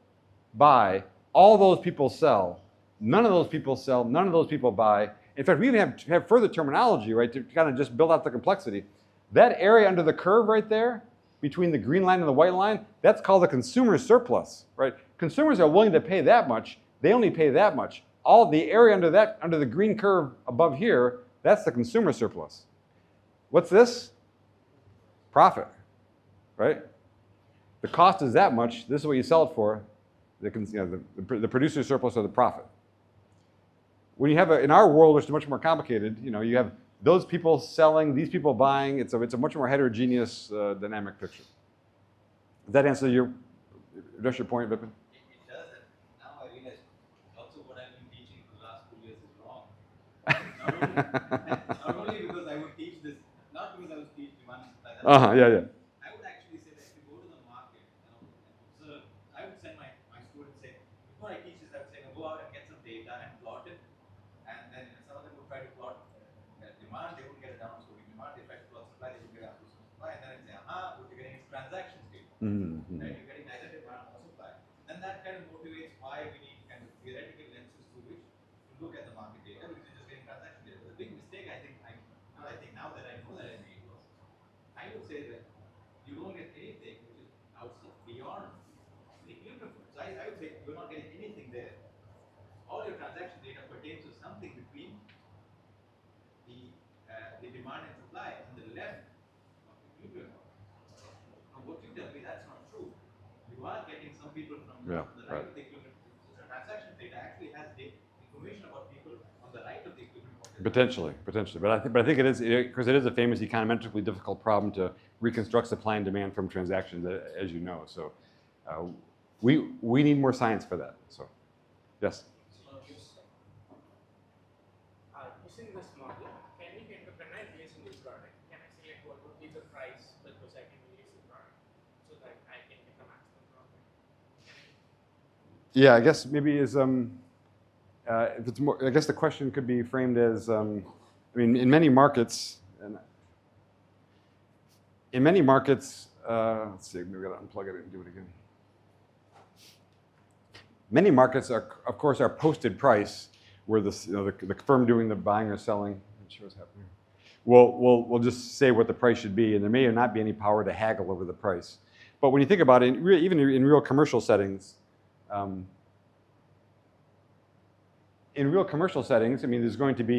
buy, all those people sell. None of those people sell, none of those people buy. In fact, we even have further terminology, right, to kind of just build out the complexity. That area under the curve right there, between the green line and the white line, that's called the consumer surplus, right? Consumers are willing to pay that much. They only pay that much. All the area under the green curve above here, that's the consumer surplus. What's this? Profit, right? The cost is that much. This is what you sell it for. The producer surplus or the profit. When you have in our world, which is much more complicated, you have those people selling, these people buying. It's a much more heterogeneous dynamic picture. Does that answer address your point, Vipin?
It does, and now I realize lots of what I've been teaching for the last 2 years is wrong. Not only because I would teach this, not because I would teach demand and supply.
Yeah.
I would actually say that if you go to the market and observe, I would send my students say, before I teach this, I would say, go out and get some data and plot it. And then some of them would try to plot demand, they wouldn't get a downstream demand. They try to plot supply, they would get upstream supply. And then I'd say, what you're getting is transactions data.
Mm-hmm.
Right? You're getting neither demand nor supply. Then that kind of motivates why we need kind of theoretical lenses through which to look at the market data, because you're just getting transaction data. But the big mistake I think now that I know that I made was, I would say that you don't get anything which is outside beyond the equilibrium. So I would say you're not getting anything there. All your transaction data pertains to something between the demand and supply on the left of the equilibrium. Now, what you tell me, that's not true. You are getting some people from the right of the equilibrium. So the transaction data actually has the information about people on the right of the equilibrium.
Potentially, but I think it is, because it is a famous econometrically difficult problem to reconstruct supply and demand from transactions, as you know. So we need more science for that. So yes.
Using this model, can I release a new product? Can I select what would be the price with which I can release the product so that I can get the maximum profit?
Yeah, I guess maybe if it's more, I guess the question could be framed as, I mean, in many markets, let's see, maybe we gotta unplug it and do it again. Many markets are, of course, are posted price, where the firm doing the buying or selling, I'm sure what's happening, will just say what the price should be, and there may or not be any power to haggle over the price. But when you think about it, even in real commercial settings, I mean, there's going to be,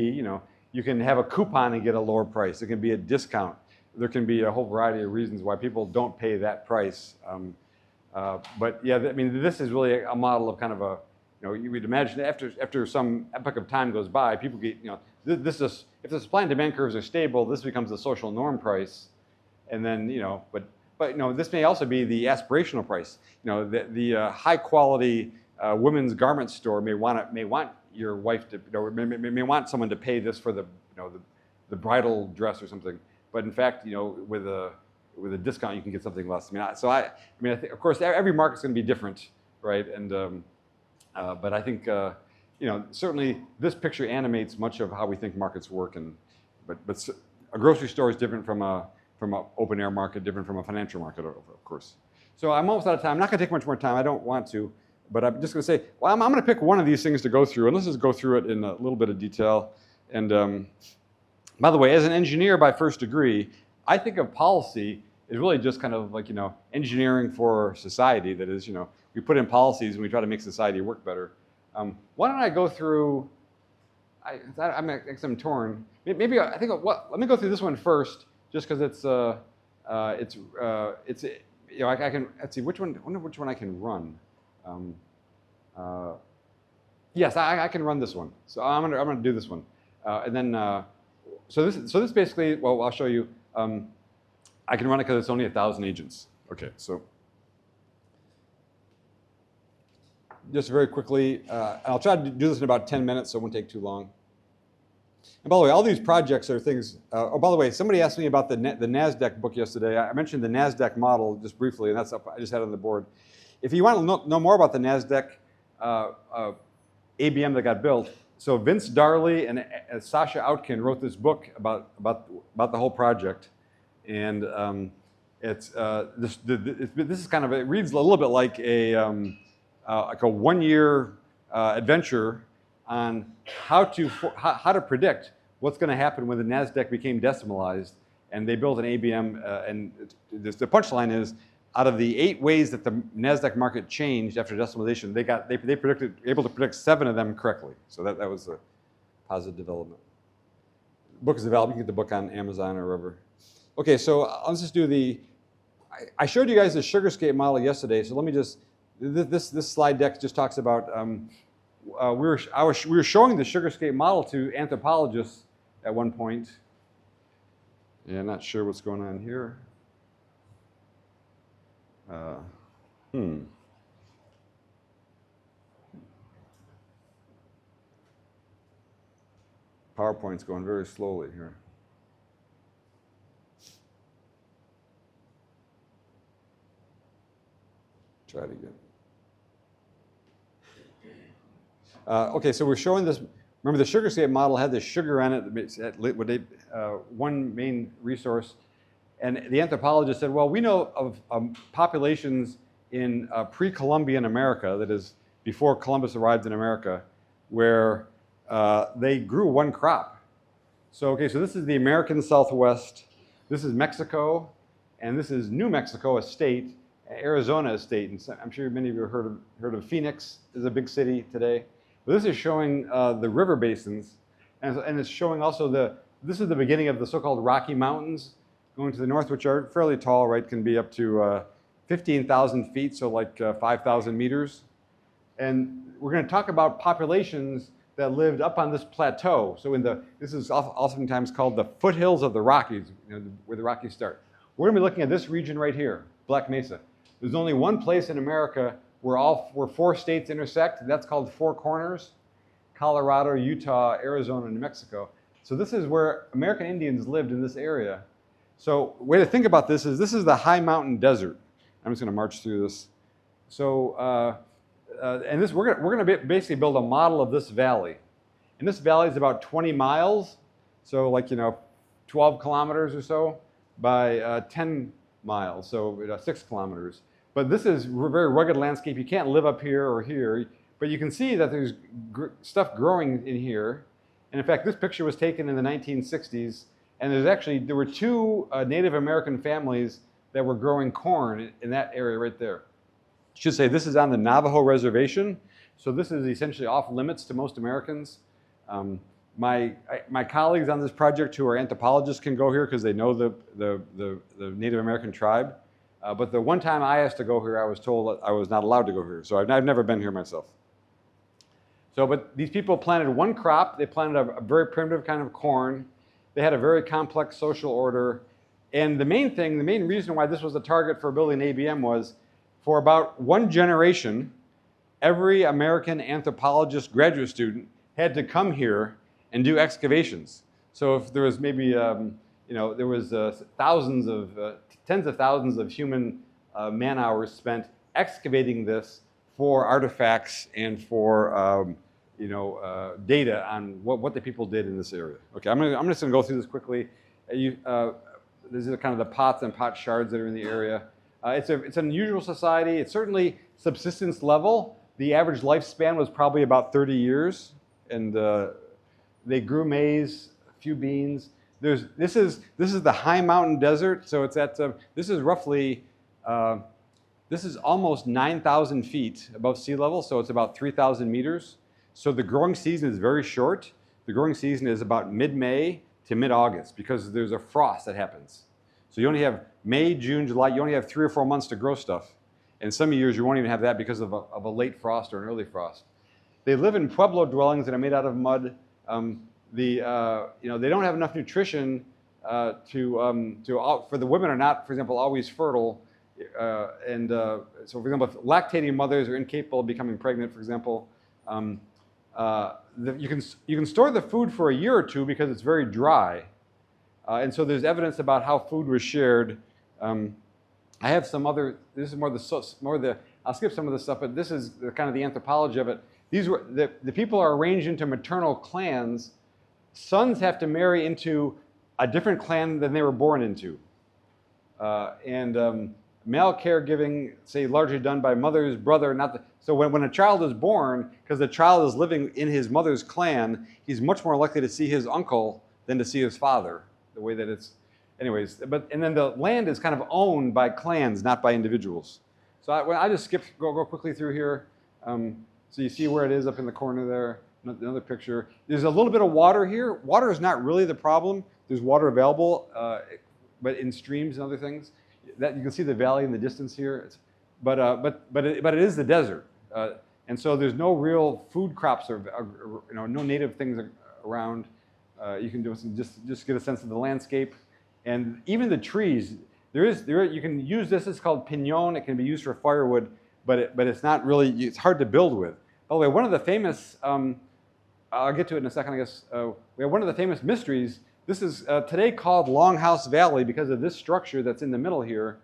you can have a coupon and get a lower price. There can be a discount. There can be a whole variety of reasons why people don't pay that price. But yeah, I mean, this is really a model of kind of a, you would imagine after some epoch of time goes by, people get, this is, if the supply and demand curves are stable, this becomes the social norm price. And then, but this may also be the aspirational price. The high quality women's garment store may want your wife to, may want someone to pay this for the bridal dress or something. But in fact, with a discount, you can get something less. I think, of course, every market's going to be different, right? And but I think, certainly this picture animates much of how we think markets work. But a grocery store is different from an open air market, different from a financial market, of course. So I'm almost out of time. I'm not going to take much more time. I don't want to. But I'm just going to say, well, I'm going to pick one of these things to go through, and let's just go through it in a little bit of detail. And by the way, as an engineer by first degree, I think of policy as really just kind of like, engineering for society. That is, we put in policies and we try to make society work better. Why don't I go through, I'm torn. Maybe I think, let me go through this one first, just because I can, let's see, I wonder which one I can run. Yes, I can run this one. So I'm gonna do this one, and then so this basically, well, I'll show you. I can run it because it's only 1,000 agents. Okay, so just very quickly, I'll try to do this in about 10 minutes, so it won't take too long. And by the way, all these projects are things. Oh, by the way, somebody asked me about the NASDAQ book yesterday. I mentioned the NASDAQ model just briefly, and that's up. I just had it on the board. If you want to know more about the NASDAQ ABM that got built, so Vince Darley and Sasha Outkin wrote this book about the whole project, and this is kind of, it reads a little bit like a 1-year adventure on how to predict what's going to happen when the NASDAQ became decimalized, and they built an ABM, and the punchline is, out of the 8 ways that the NASDAQ market changed after decimalization, they able to predict 7 of them correctly. So that was a positive development. The book is available. You can get the book on Amazon or wherever. Okay, so let's just do I showed you guys the sugarscape model yesterday. So let me just, this slide deck just talks about, we were showing the sugarscape model to anthropologists at one point. Yeah, I'm not sure what's going on here. PowerPoint's going very slowly here. Try it again. Okay, so we're showing this. Remember, the sugarscape model had this sugar on it, one main resource. And the anthropologist said, well, we know of populations in pre-Columbian America, that is before Columbus arrived in America, where they grew one crop. So, okay, so this is the American Southwest, this is Mexico, and this is New Mexico, a state, Arizona, a state. And I'm sure many of you have heard of Phoenix, is a big city today. But this is showing the river basins, and it's showing also this is the beginning of the so-called Rocky Mountains, going to the north, which are fairly tall, right? Can be up to 15,000 feet, so like 5,000 meters. And we're going to talk about populations that lived up on this plateau. So this is oftentimes called the foothills of the Rockies, where the Rockies start. We're gonna be looking at this region right here, Black Mesa. There's only one place in America where 4 states intersect, and that's called Four Corners: Colorado, Utah, Arizona, and New Mexico. So this is where American Indians lived in this area. So the way to think about this is the high mountain desert. I'm just gonna march through this. So, and this, we're gonna basically build a model of this valley. And this valley is about 20 miles, so like, 12 kilometers or so by 10 miles, so 6 kilometers. But this is a very rugged landscape. You can't live up here or here, but you can see that there's stuff growing in here. And in fact, this picture was taken in the 1960s, and there were 2 Native American families that were growing corn in that area right there. I should say this is on the Navajo reservation, so this is essentially off limits to most Americans. My colleagues on this project who are anthropologists can go here because they know the Native American tribe. But the one time I asked to go here, I was told that I was not allowed to go here. So I've never been here myself. So, but these people planted one crop. They planted a very primitive kind of corn. They had a very complex social order. And the main reason why this was a target for building an ABM was for about 1 generation, every American anthropologist graduate student had to come here and do excavations. So if there was maybe, there was tens of thousands of human man hours spent excavating this for artifacts and for data on what the people did in this area. Okay, I'm just gonna go through this quickly. These are kind of the pots and pot shards that are in the area. It's an unusual society. It's certainly subsistence level. The average lifespan was probably about 30 years, and they grew maize, a few beans. This is the high mountain desert. So it's this is almost 9,000 feet above sea level. So it's about 3,000 meters. So the growing season is very short. The growing season is about mid-May to mid-August because there's a frost that happens. So you only have May, June, July. You only have 3 or 4 months to grow stuff. And some years you won't even have that because of a late frost or an early frost. They live in pueblo dwellings that are made out of mud. They don't have enough nutrition for the women are not, for example, always fertile. So for example, if lactating mothers are incapable of becoming pregnant, for example, you can store the food for a year or 2 because it's very dry. And so there's evidence about how food was shared. I have some other, this is more the, I'll skip some of this stuff, but this is kind of the anthropology of it. The people are arranged into maternal clans. Sons have to marry into a different clan than they were born into. Male caregiving, say, largely done by mother's brother, so when a child is born, because the child is living in his mother's clan, he's much more likely to see his uncle than to see his father, the way that it's, anyways. And then the land is kind of owned by clans, not by individuals. So I just go quickly through here. So you see where it is up in the corner there, another picture. There's a little bit of water here. Water is not really the problem. There's water available, but in streams and other things. That you can see the valley in the distance here. But it is the desert. And so there's no real food crops or no native things around. You can just get a sense of the landscape. And even the trees, you can use this, it's called pinon. It can be used for firewood, but it's not really, it's hard to build with. By the way, one of the famous, I'll get to it in a second, I guess. We have one of the famous mysteries. This is today called Longhouse Valley because of this structure that's in the middle here.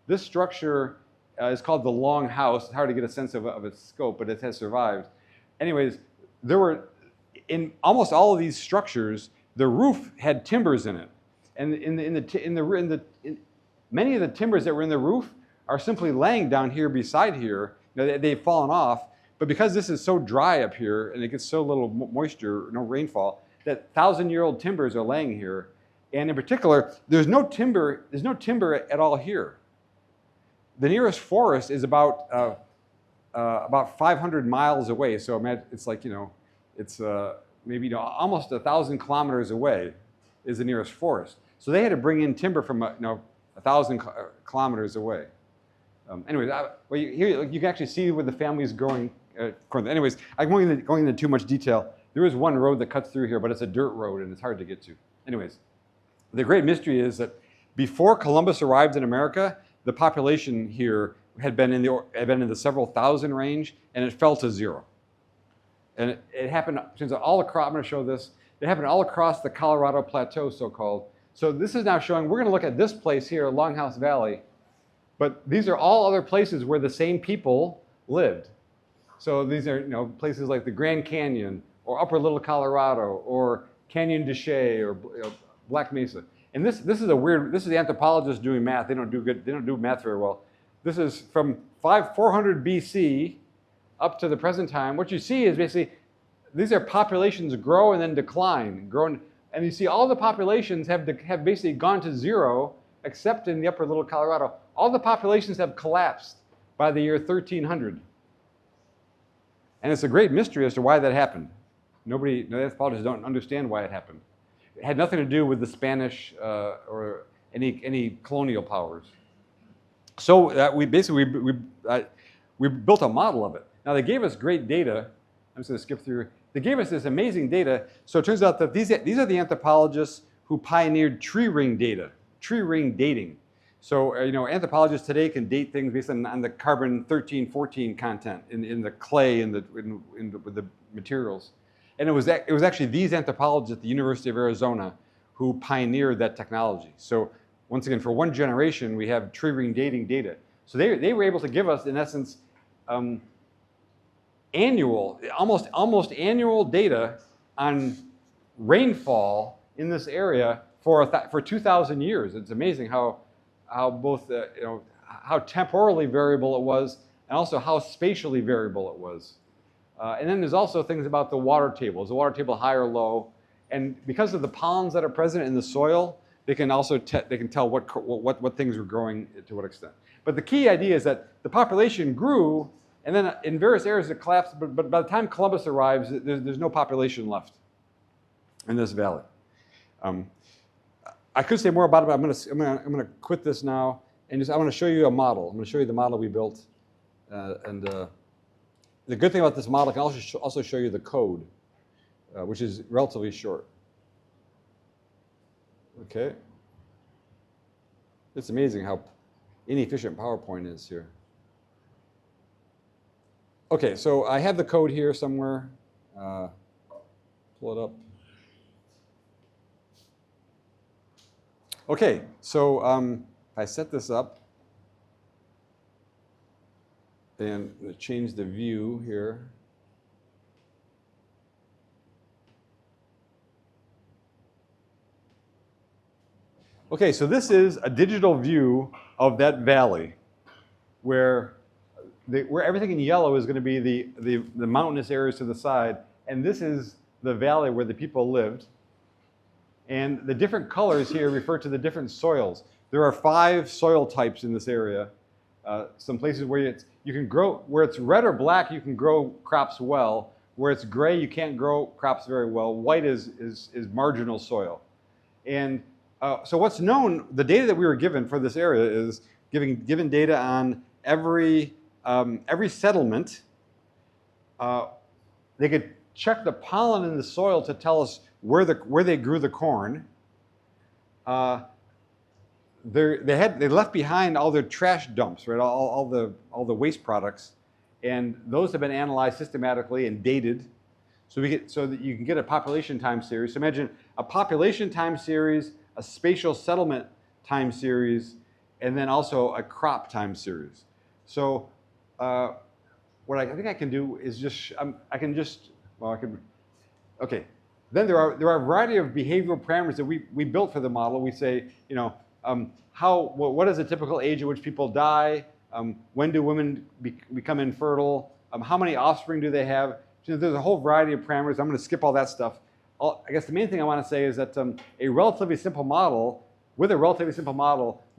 This structure is called the Longhouse. It's hard to get a sense of its scope, but it has survived. Anyways, there were, in almost all of these structures, the roof had timbers in it. And many of the timbers that were in the roof are simply laying down here beside here. They've fallen off, but because this is so dry up here and it gets so little moisture, no rainfall, that 1,000-year-old timbers are laying here. And in particular, there's no timber at all here. The nearest forest is about 500 miles away. So imagine it's like, it's maybe almost 1,000 kilometers away is the nearest forest. So they had to bring in timber from 1,000 kilometers away. Anyways, here you can actually see where the family is growing. Anyways, I'm going into too much detail. There is one road that cuts through here, but it's a dirt road and it's hard to get to. Anyways, the great mystery is that before Columbus arrived in America, the population here had been in the several thousand range, and it fell to 0. And it happened turns out all across. I'm going to show this. It happened all across the Colorado Plateau, so-called. So this is now showing. We're going to look at this place here, Longhouse Valley, but these are all other places where the same people lived. So these are places like the Grand Canyon, or Upper Little Colorado, or Canyon de Chelly, or Black Mesa. And this is the anthropologists doing math. They don't do math very well. This is from 400 BC up to the present time. What you see is basically these are populations grow and then decline, and you see all the populations have basically gone to 0, except in the Upper Little Colorado. All the populations have collapsed by the year 1300. And it's a great mystery as to why that happened. The anthropologists don't understand why it happened. It had nothing to do with the Spanish or any colonial powers. So we built a model of it. Now they gave us great data. I'm just going to skip through. They gave us this amazing data. So it turns out that these are the anthropologists who pioneered tree ring dating. So anthropologists today can date things based on the carbon 13, 14 content in the clay with the materials. And it was actually these anthropologists at the University of Arizona who pioneered that technology. So once again, for one generation, we have tree ring dating data. So they were able to give us, in essence, almost annual data on rainfall in this area for 2,000 years. It's amazing how both how temporally variable it was, and also how spatially variable it was. And then there's also things about the water table. Is the water table high or low? And because of the pollens that are present in the soil, they can also tell what things were growing to what extent. But the key idea is that the population grew, and then in various areas it collapsed. But by the time Columbus arrives, there's no population left in this valley. I could say more about it, but I'm going to quit this now, and I want to show you a model. I'm going to show you the model we built, the good thing about this model, I can also show you the code, which is relatively short. Okay. It's amazing how inefficient PowerPoint is here. Okay, so I have the code here somewhere. Pull it up. Okay, so I set this up and change the view here. Okay, so this is a digital view of that valley where everything in yellow is going to be the mountainous areas to the side, and this is the valley where the people lived. And the different colors here refer to the different soils. There are 5 soil types in this area. Some places where you can grow, where it's red or black, you can grow crops well. Where it's gray, you can't grow crops very well. White is marginal soil. And so what's known, the data that we were given for this area is given data on every settlement. They could check the pollen in the soil to tell us where they grew the corn. They left behind all their trash dumps, right? All the waste products, and those have been analyzed systematically and dated, so that you can get a population time series. So imagine a population time series, a spatial settlement time series, and then also a crop time series. So what I think I can do is okay. Then there are a variety of behavioral parameters that we built for the model. We say, what is the typical age at which people die? When do women become infertile? How many offspring do they have? So there's a whole variety of parameters. I'm going to skip all that stuff. I guess the main thing I want to say is that with a relatively simple model, we've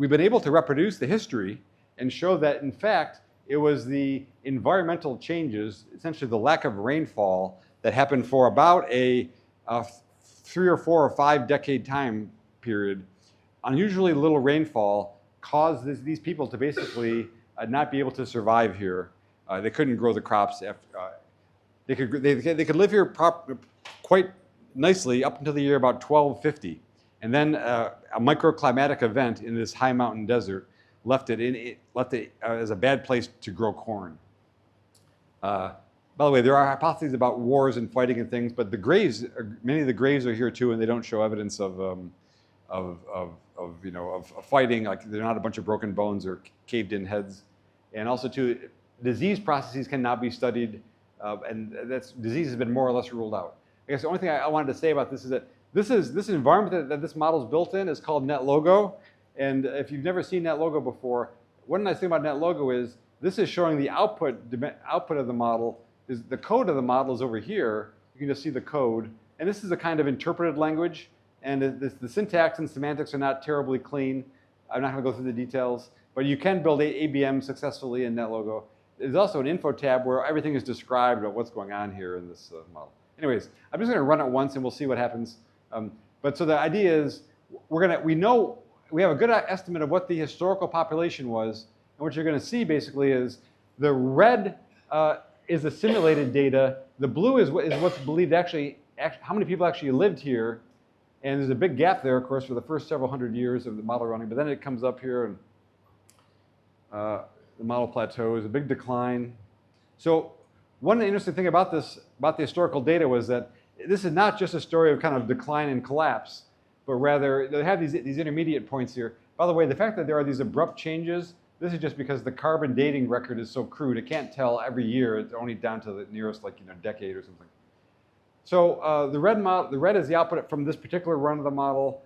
been able to reproduce the history and show that, in fact, it was the environmental changes, essentially the lack of rainfall, that happened for about a 3 or 4 or 5 decade time period. Unusually little rainfall caused these people to basically not be able to survive here. They couldn't grow the crops. they could live here quite nicely up until the year about 1250. And then a microclimatic event in this high mountain desert left it as a bad place to grow corn. By the way, there are hypotheses about wars and fighting and things, but the graves, many of the graves are here too, and they don't show evidence of fighting. Like they're not a bunch of broken bones or caved-in heads. And also too, disease processes can now be studied, and disease has been more or less ruled out. I guess the only thing I wanted to say about this is that this environment that this model is built in is called NetLogo. And if you've never seen NetLogo before, one nice thing about NetLogo is this is showing the output of the model. The code of the model is over here. You can just see the code. And this is a kind of interpreted language. And the syntax and semantics are not terribly clean. I'm not going to go through the details. But you can build ABM successfully in NetLogo. There's also an info tab where everything is described about what's going on here in this model. Anyways, I'm just going to run it once and we'll see what happens. But so the idea is we have a good estimate of what the historical population was. And what you're going to see basically is the red is the simulated data. The blue is what's believed actually how many people actually lived here. And there's a big gap there, of course, for the first several hundred years of the model running. But then it comes up here and the model plateaus, a big decline. So one interesting thing about the historical data was that this is not just a story of kind of decline and collapse, but rather they have these intermediate points here. By the way, the fact that there are these abrupt changes, this is just because the carbon dating record is so crude. It can't tell every year. It's only down to the nearest decade or something. So the red is the output from this particular run of the model.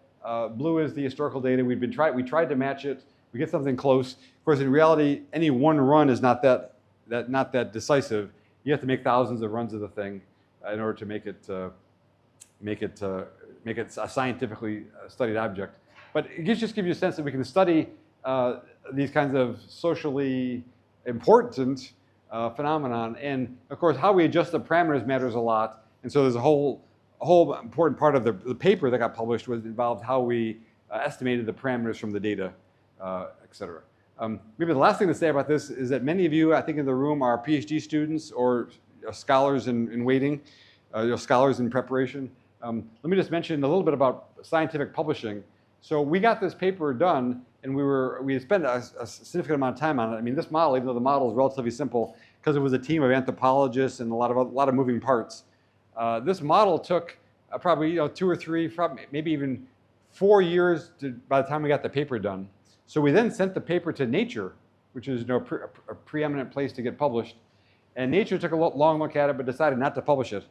Blue is the historical data. We tried to match it. We get something close. Of course, in reality, any one run is not that decisive. You have to make thousands of runs of the thing in order to make it a scientifically studied object. But it just gives you a sense that we can study these kinds of socially important phenomenon. And of course, how we adjust the parameters matters a lot. And so there's a whole important part of the paper that got published involved how we estimated the parameters from the data, et cetera. Maybe the last thing to say about this is that many of you, I think, in the room are PhD students or scholars in waiting, scholars in preparation. Let me just mention a little bit about scientific publishing. So we got this paper done, and we spent a significant amount of time on it. I mean, this model, even though the model is relatively simple, because it was a team of anthropologists and a lot of moving parts. This model took probably 2 or 3, maybe even 4 years by the time we got the paper done. So we then sent the paper to Nature, which is a preeminent place to get published. And Nature took a long look at it, but decided not to publish it.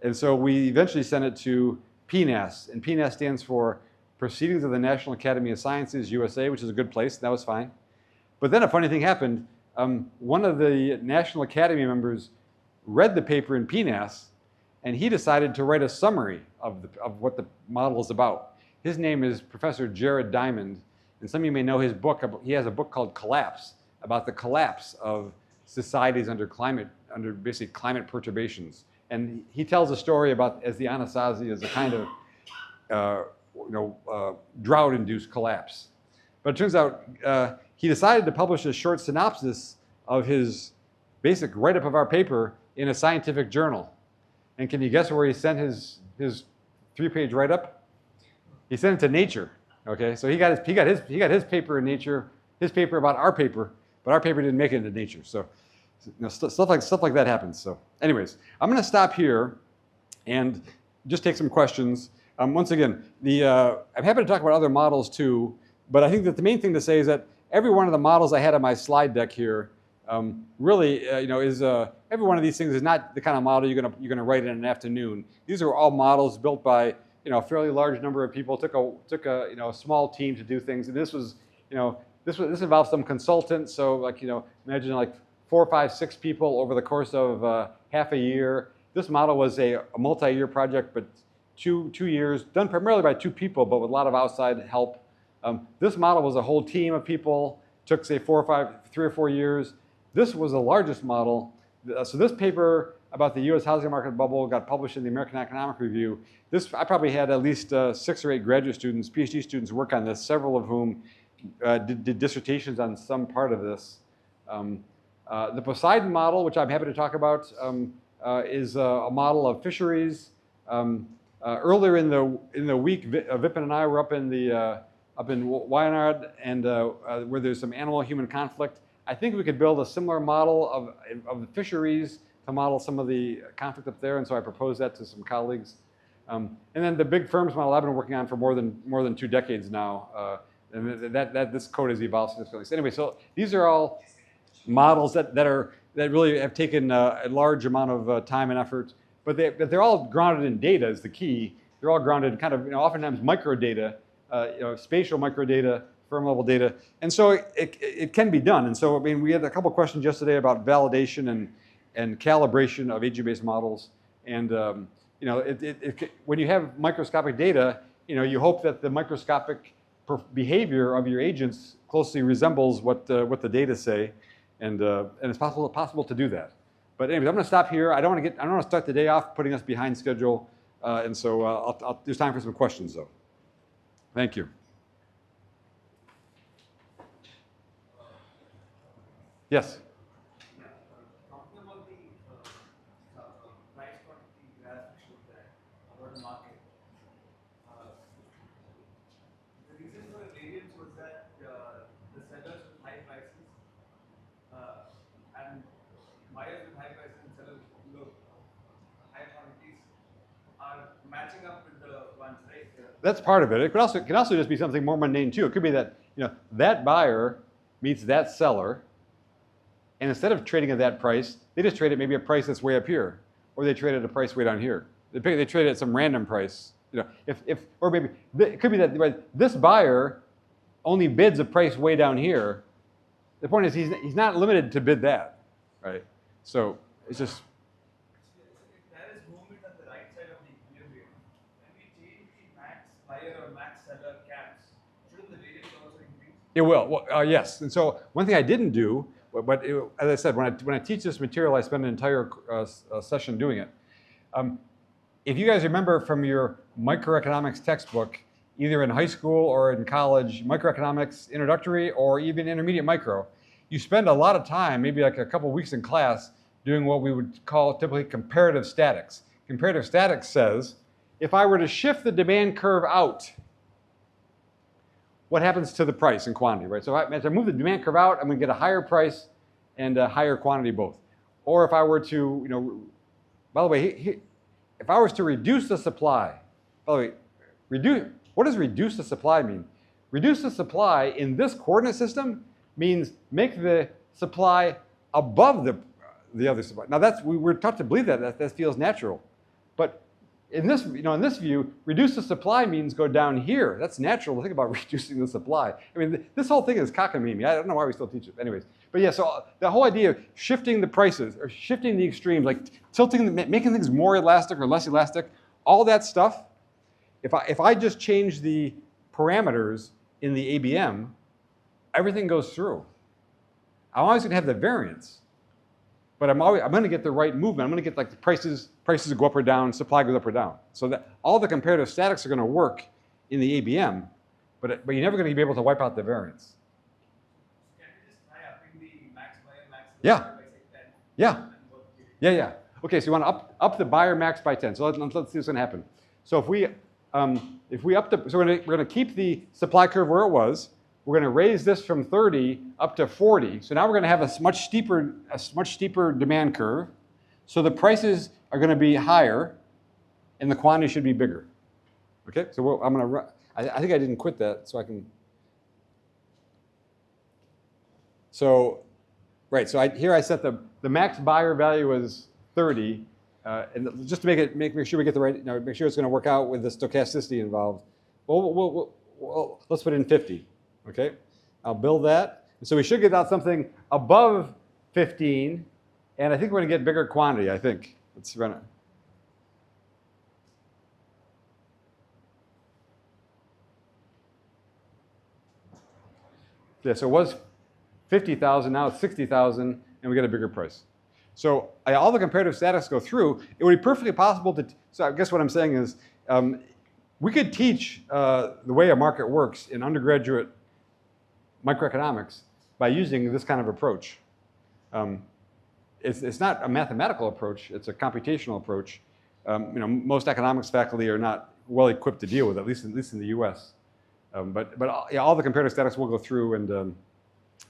And so we eventually sent it to PNAS. And PNAS stands for Proceedings of the National Academy of Sciences, USA, which is a good place. That was fine. But then a funny thing happened. One of the National Academy members read the paper in PNAS, and he decided to write a summary of what the model is about. His name is Professor Jared Diamond. And some of you may know his book. He has a book called Collapse, about the collapse of societies under basically climate perturbations. And he tells a story about as the Anasazi as a kind of drought-induced collapse. But it turns out he decided to publish a short synopsis of his basic write-up of our paper in a scientific journal. And can you guess where he sent his 3-page write-up? He sent it to Nature. Okay, so he got his paper in Nature, his paper about our paper, but our paper didn't make it into Nature. So stuff like that happens. So anyways, I'm going to stop here and just take some questions. Once again, I'm happy to talk about other models too, but I think that the main thing to say is that every one of the models I had on my slide deck here really, is every one of these things is not the kind of model you're gonna write in an afternoon. These are all models built by a fairly large number of people. Took a small team to do things, and this involves some consultants. So imagine 4, 5, 6 people over the course of half a year. This model was a multi-year project, but 2 years, done primarily by 2 people, but with a lot of outside help. This model was a whole team of people. Took, say, 3 or 4 years. This was the largest model. So this paper about the U.S. housing market bubble got published in the American Economic Review. I probably had at least 6 or 8 graduate students, PhD students work on this, several of whom did dissertations on some part of this. The Poseidon model, which I'm happy to talk about, is a model of fisheries. Earlier in the week, Vipin and I were up in Wayanad, and where there's some animal-human conflict. I think we could build a similar model of the fisheries to model some of the conflict up there, and so I proposed that to some colleagues. And then the big firms model I've been working on for more than 2 decades now, and this code has evolved significantly. So anyway, so these are all models that really have taken a large amount of time and effort, but they're all grounded in data is the key. They're all grounded in kind of, oftentimes microdata, spatial microdata, firm level data, and so it can be done. And so, I mean, we had a couple questions yesterday about validation and calibration of agent-based models, and when you have microscopic data, you hope that the microscopic behavior of your agents closely resembles what the data say, and it's possible to do that. But anyways, I'm going to stop here. I don't want to start the day off putting us behind schedule, and so there's time for some questions though. Thank you. Yes.
Talking about the price quantity graph showed that about the market. The reason for the variance was that the sellers with high prices and buyers with high prices and sellers with high quantities are matching up with the ones, right?
That's part of it. It can also just be something more mundane too. It could be that that buyer meets that seller, and instead of trading at that price, they just trade at maybe a price that's way up here, or they trade at a price way down here. They trade at some random price. Or maybe it could be that this buyer only bids a price way down here. The point is he's not limited to bid that, right? So it's just.
If there is movement on the right side of the equilibrium, when we change the max buyer or max seller caps, shouldn't the variance also increase?
It will. Well, yes. And so one thing I didn't do, but as I said, when I teach this material, I spend an entire session doing it. If you guys remember from your microeconomics textbook, either in high school or in college, microeconomics introductory or even intermediate micro, you spend a lot of time, maybe like a couple weeks in class, doing what we would call typically comparative statics. Comparative statics says, if I were to shift the demand curve out, what happens to the price and quantity, right? So as I move the demand curve out, I'm going to get a higher price and a higher quantity both. Or if I were to, by the way, if I was to reduce the supply, by the way, what does reduce the supply mean? Reduce the supply in this coordinate system means make the supply above the other supply. Now we're taught to believe that feels natural, but in this view, reduce the supply means go down here. That's natural to think about reducing the supply. I mean, this whole thing is cockamamie. I don't know why we still teach it. Anyways, but yeah, so the whole idea of shifting the prices or shifting the extremes, like tilting, making things more elastic or less elastic, all that stuff, if I just change the parameters in the ABM, everything goes through. I'm always going to have the variance, but I'm going to get the right movement. I'm going to get like the prices go up or down, supply goes up or down. So that all the comparative statics are going to work in the ABM, but you're never going to be able to wipe out the variance.
Can we just try upping the max buyer, max
Yeah.
seller by say 10?
Yeah. Yeah. Okay, so you want to up the buyer max by 10. So let's see what's going to happen. So if we up the, so we're going to keep the supply curve where it was. We're going to raise this from 30 up to 40. So now we're going to have a much steeper demand curve. So the prices are going to be higher, and the quantity should be bigger. Okay, so I'm going to. I think I didn't quit that, so I can. So, right. So here I set the max buyer value as 30, and just to make sure we get the right. Make sure it's going to work out with the stochasticity involved. Well, let's put in 50. Okay, I'll build that. So we should get out something above 15, and I think we're going to get bigger quantity, I think. Let's run it. Yeah, so it was 50,000, now it's 60,000, and we get a bigger price. So all the comparative statics go through. It would be perfectly possible to, so I guess what I'm saying is, we could teach the way a market works in undergraduate microeconomics by using this kind of approach. it's not a mathematical approach, it's a computational approach. Most economics faculty are not well equipped to deal with it, at least in the US. But yeah, all the comparative statics we'll go through. And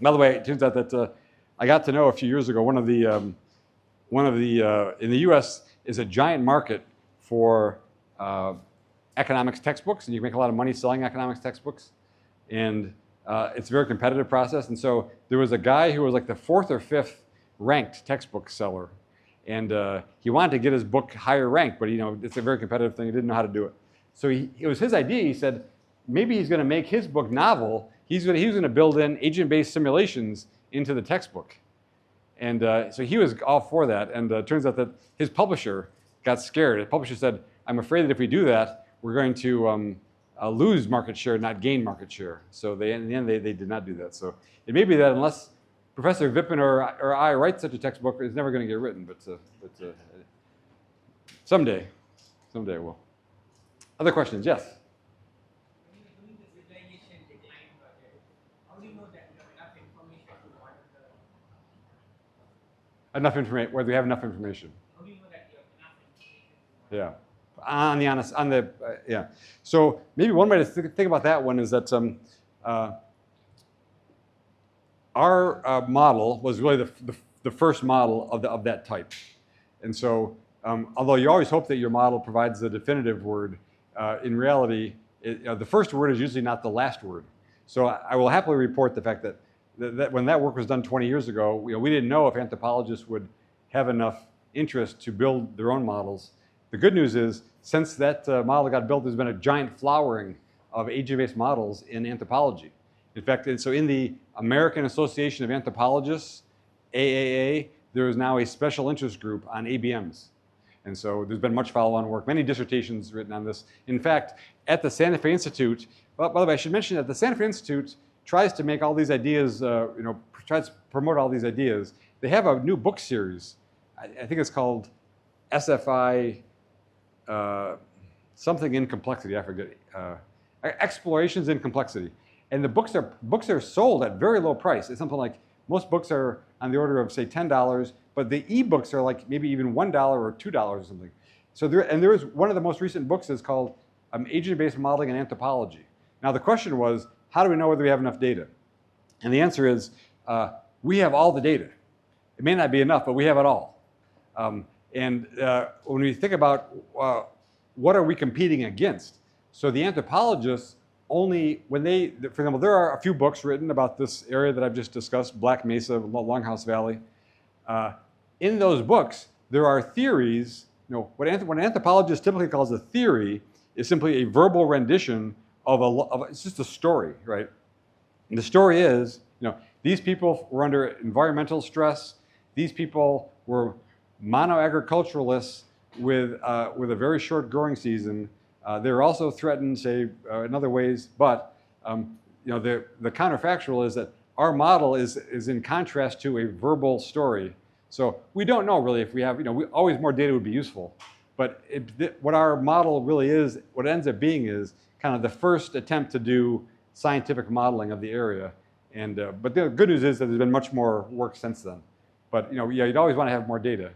by the way, it turns out that I got to know a few years ago, in the US is a giant market for economics textbooks, and you can make a lot of money selling economics textbooks. And it's a very competitive process. And so there was a guy who was like the 4th or 5th ranked textbook seller. And he wanted to get his book higher ranked, but it's a very competitive thing. He didn't know how to do it. So it was his idea. He said, maybe he's going to make his book novel. He was going to build in agent-based simulations into the textbook. And so he was all for that. And it turns out that his publisher got scared. The publisher said, I'm afraid that if we do that, we're going to lose market share, not gain market share. So in the end, they did not do that. So it may be that unless Professor Vipin or I write such a textbook, it's never going to get written. But someday it will. Other questions? Yes?
When you're doing the civilization decline project, how do you know that you have enough information to model the...
Enough information, whether we have enough information.
How do you know that you have enough information to
Yeah.
model?
Yeah. So maybe one way to think about that one is that our model was really the first model of that type. And so although you always hope that your model provides the definitive word, in reality, the first word is usually not the last word. So I will happily report the fact that when that work was done 20 years ago, we didn't know if anthropologists would have enough interest to build their own models. The good news is, since that model got built, there's been a giant flowering of agent-based models in anthropology. In fact, so in the American Association of Anthropologists, AAA, there is now a special interest group on ABMs. And so there's been much follow-on work, many dissertations written on this. In fact, at the Santa Fe Institute, well, by the way, I should mention that the Santa Fe Institute tries to make all these ideas, tries to promote all these ideas. They have a new book series. I think it's called SFI, something in complexity, I forget. Explorations in Complexity. And the books are sold at very low price. It's something like, most books are on the order of, say, $10, but the e-books are like maybe even $1 or $2 or something. So there is one of the most recent books is called Agent-Based Modeling in Anthropology. Now the question was, how do we know whether we have enough data? And the answer is, we have all the data. It may not be enough, but we have it all. And when we think about what are we competing against, so the anthropologists only, for example, there are a few books written about this area that I've just discussed, Black Mesa, Longhouse Valley. In those books, there are theories. What an anthropologist typically calls a theory is simply a verbal rendition of it's just a story, right? And the story is, these people were under environmental stress. These people were monoagriculturalists with a very short growing season. They're also threatened, say, in other ways, but the counterfactual is that our model is in contrast to a verbal story. So we don't know really if we have, always more data would be useful. But what our model really is, what it ends up being is kind of the first attempt to do scientific modeling of the area. And but the good news is that there's been much more work since then. But you'd always want to have more data.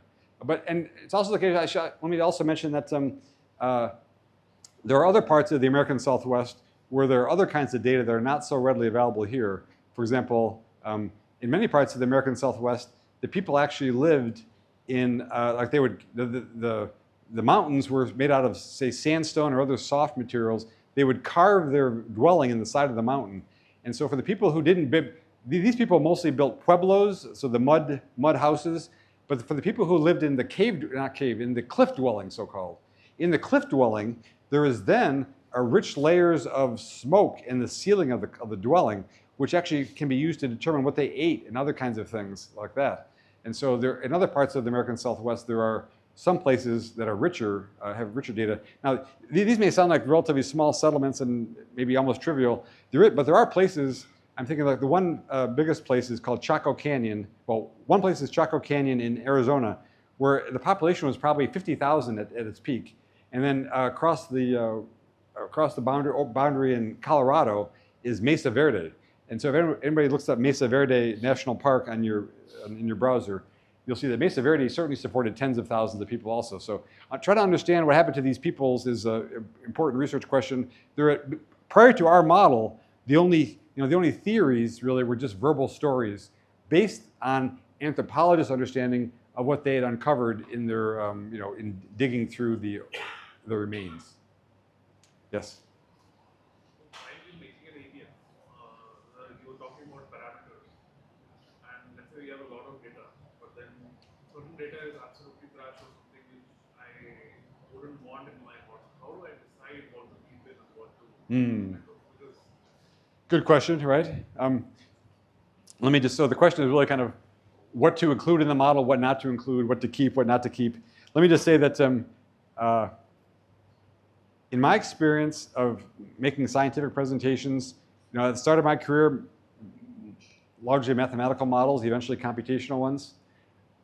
And it's also the case. Let me also mention that there are other parts of the American Southwest where there are other kinds of data that are not so readily available here. For example, in many parts of the American Southwest, the people actually lived in like they would the mountains were made out of, say, sandstone or other soft materials. They would carve their dwelling in the side of the mountain. And so for the people who didn't build, these people mostly built pueblos, so the mud houses. But for the people who lived in the in the cliff dwelling, so-called, in the cliff dwelling, there is then rich layers of smoke in the ceiling of the dwelling, which actually can be used to determine what they ate and other kinds of things like that. And so in other parts of the American Southwest, there are some places that are richer, have richer data. Now, these may sound like relatively small settlements and maybe almost trivial, but there are places, I'm thinking like the one biggest place is called Chaco Canyon. Well, one place is Chaco Canyon in Arizona, where the population was probably 50,000 at its peak. And then across the boundary in Colorado is Mesa Verde. And so if anybody looks up Mesa Verde National Park in your browser, you'll see that base severity certainly supported tens of thousands of people also. So try to understand what happened to these peoples is an important research question. Prior to our model, the only theories really were just verbal stories based on anthropologists' understanding of what they had uncovered in their, in digging through the remains. Yes.
While you're making an ABM, you were talking about parameters, and let's say we have a lot of data, but then certain data is absolutely trash or something which I wouldn't want in my model. How do I decide what to keep in and what to? Because
Good question, right? So the question is really kind of what to include in the model, what not to include, what to keep, what not to keep. Let me just say that in my experience of making scientific presentations, at the start of my career, largely mathematical models, eventually computational ones,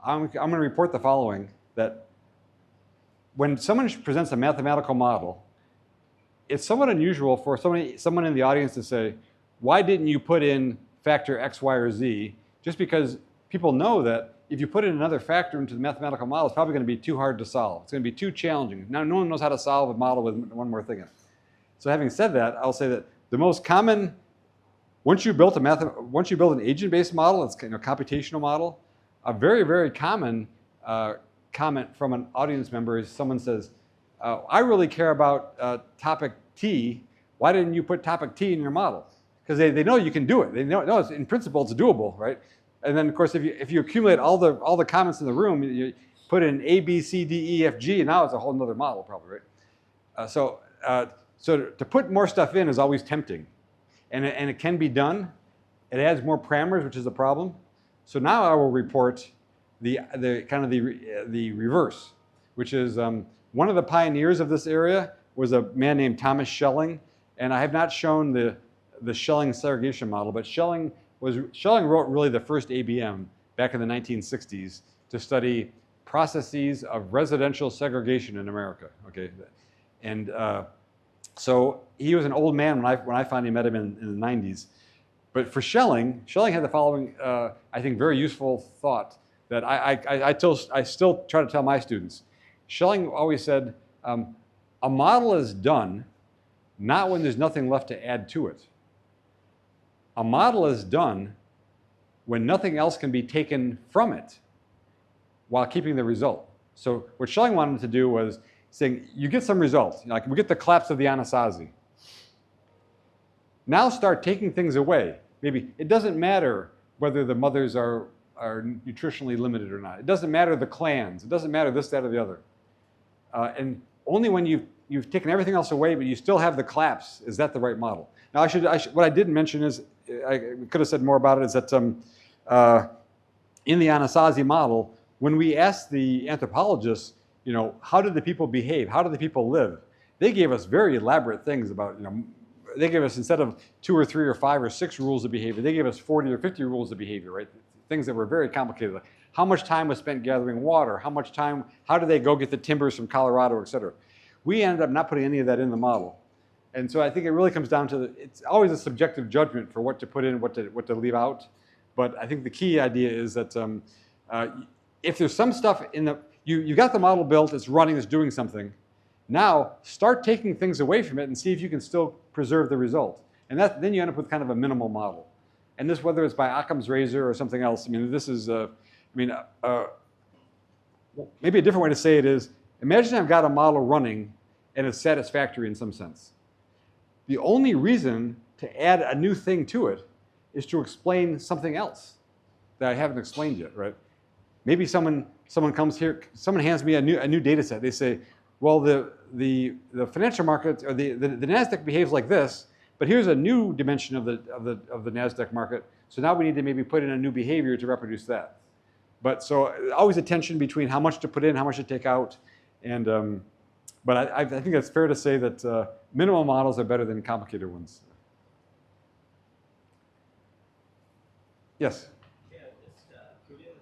I'm going to report the following, that when someone presents a mathematical model, it's somewhat unusual for someone in the audience to say, why didn't you put in factor X, Y, or Z? Just because people know that if you put in another factor into the mathematical model, it's probably going to be too hard to solve. It's going to be too challenging. Now, no one knows how to solve a model with one more thing in it. So having said that, I'll say that the most common, once you build an agent-based model, it's a computational model, a very, very common comment from an audience member is someone says, I really care about topic T. Why didn't you put topic T in your model? Because they know you can do it. They know in principle it's doable, right? And then of course if you accumulate all the comments in the room, you put in A, B, C, D, E, F, G, and now it's a whole other model probably, right? So to put more stuff in is always tempting, and it can be done. It adds more parameters, which is a problem. So now I will report the reverse, which is one of the pioneers of this area was a man named Thomas Schelling, and I have not shown the Schelling segregation model, but Schelling wrote really the first ABM back in the 1960s to study processes of residential segregation in America. Okay, and so he was an old man when I finally met him in the 90s. But for Schelling had the following, I think, very useful thought that I still try to tell my students. Schelling always said, a model is done not when there's nothing left to add to it. A model is done when nothing else can be taken from it while keeping the result. So what Schelling wanted to do was saying, you get some results. Like we get the collapse of the Anasazi. Now start taking things away. Maybe it doesn't matter whether the mothers are nutritionally limited or not. It doesn't matter the clans. It doesn't matter this, that, or the other. And only when you've taken everything else away, but you still have the collapse, is that the right model? Now, what I didn't mention is, I could have said more about it, is that in the Anasazi model, when we asked the anthropologists, how did the people behave? How did the people live? They gave us very elaborate things about, they gave us, instead of 2 or 3 or 5 or 6 rules of behavior, they gave us 40 or 50 rules of behavior, right? Things that were very complicated. Like how much time was spent gathering water? How did they go get the timbers from Colorado, et cetera? We ended up not putting any of that in the model. And so I think it really comes down to, it's always a subjective judgment for what to put in, what to leave out. But I think the key idea is that if there's some stuff you got the model built, it's running, it's doing something. Now start taking things away from it and see if you can still preserve the result. And then you end up with kind of a minimal model. And this, whether it's by Occam's razor or something else, this is, maybe a different way to say it is, imagine I've got a model running and it's satisfactory in some sense. The only reason to add a new thing to it is to explain something else that I haven't explained yet, right? Maybe someone comes here, someone hands me a new data set. They say, well, the financial market or the NASDAQ behaves like this, but here's a new dimension of the NASDAQ market. So now we need to maybe put in a new behavior to reproduce that. But so always a tension between how much to put in, how much to take out, and but I think it's fair to say that minimal models are better than complicated ones. Yes.
Yeah, just curious,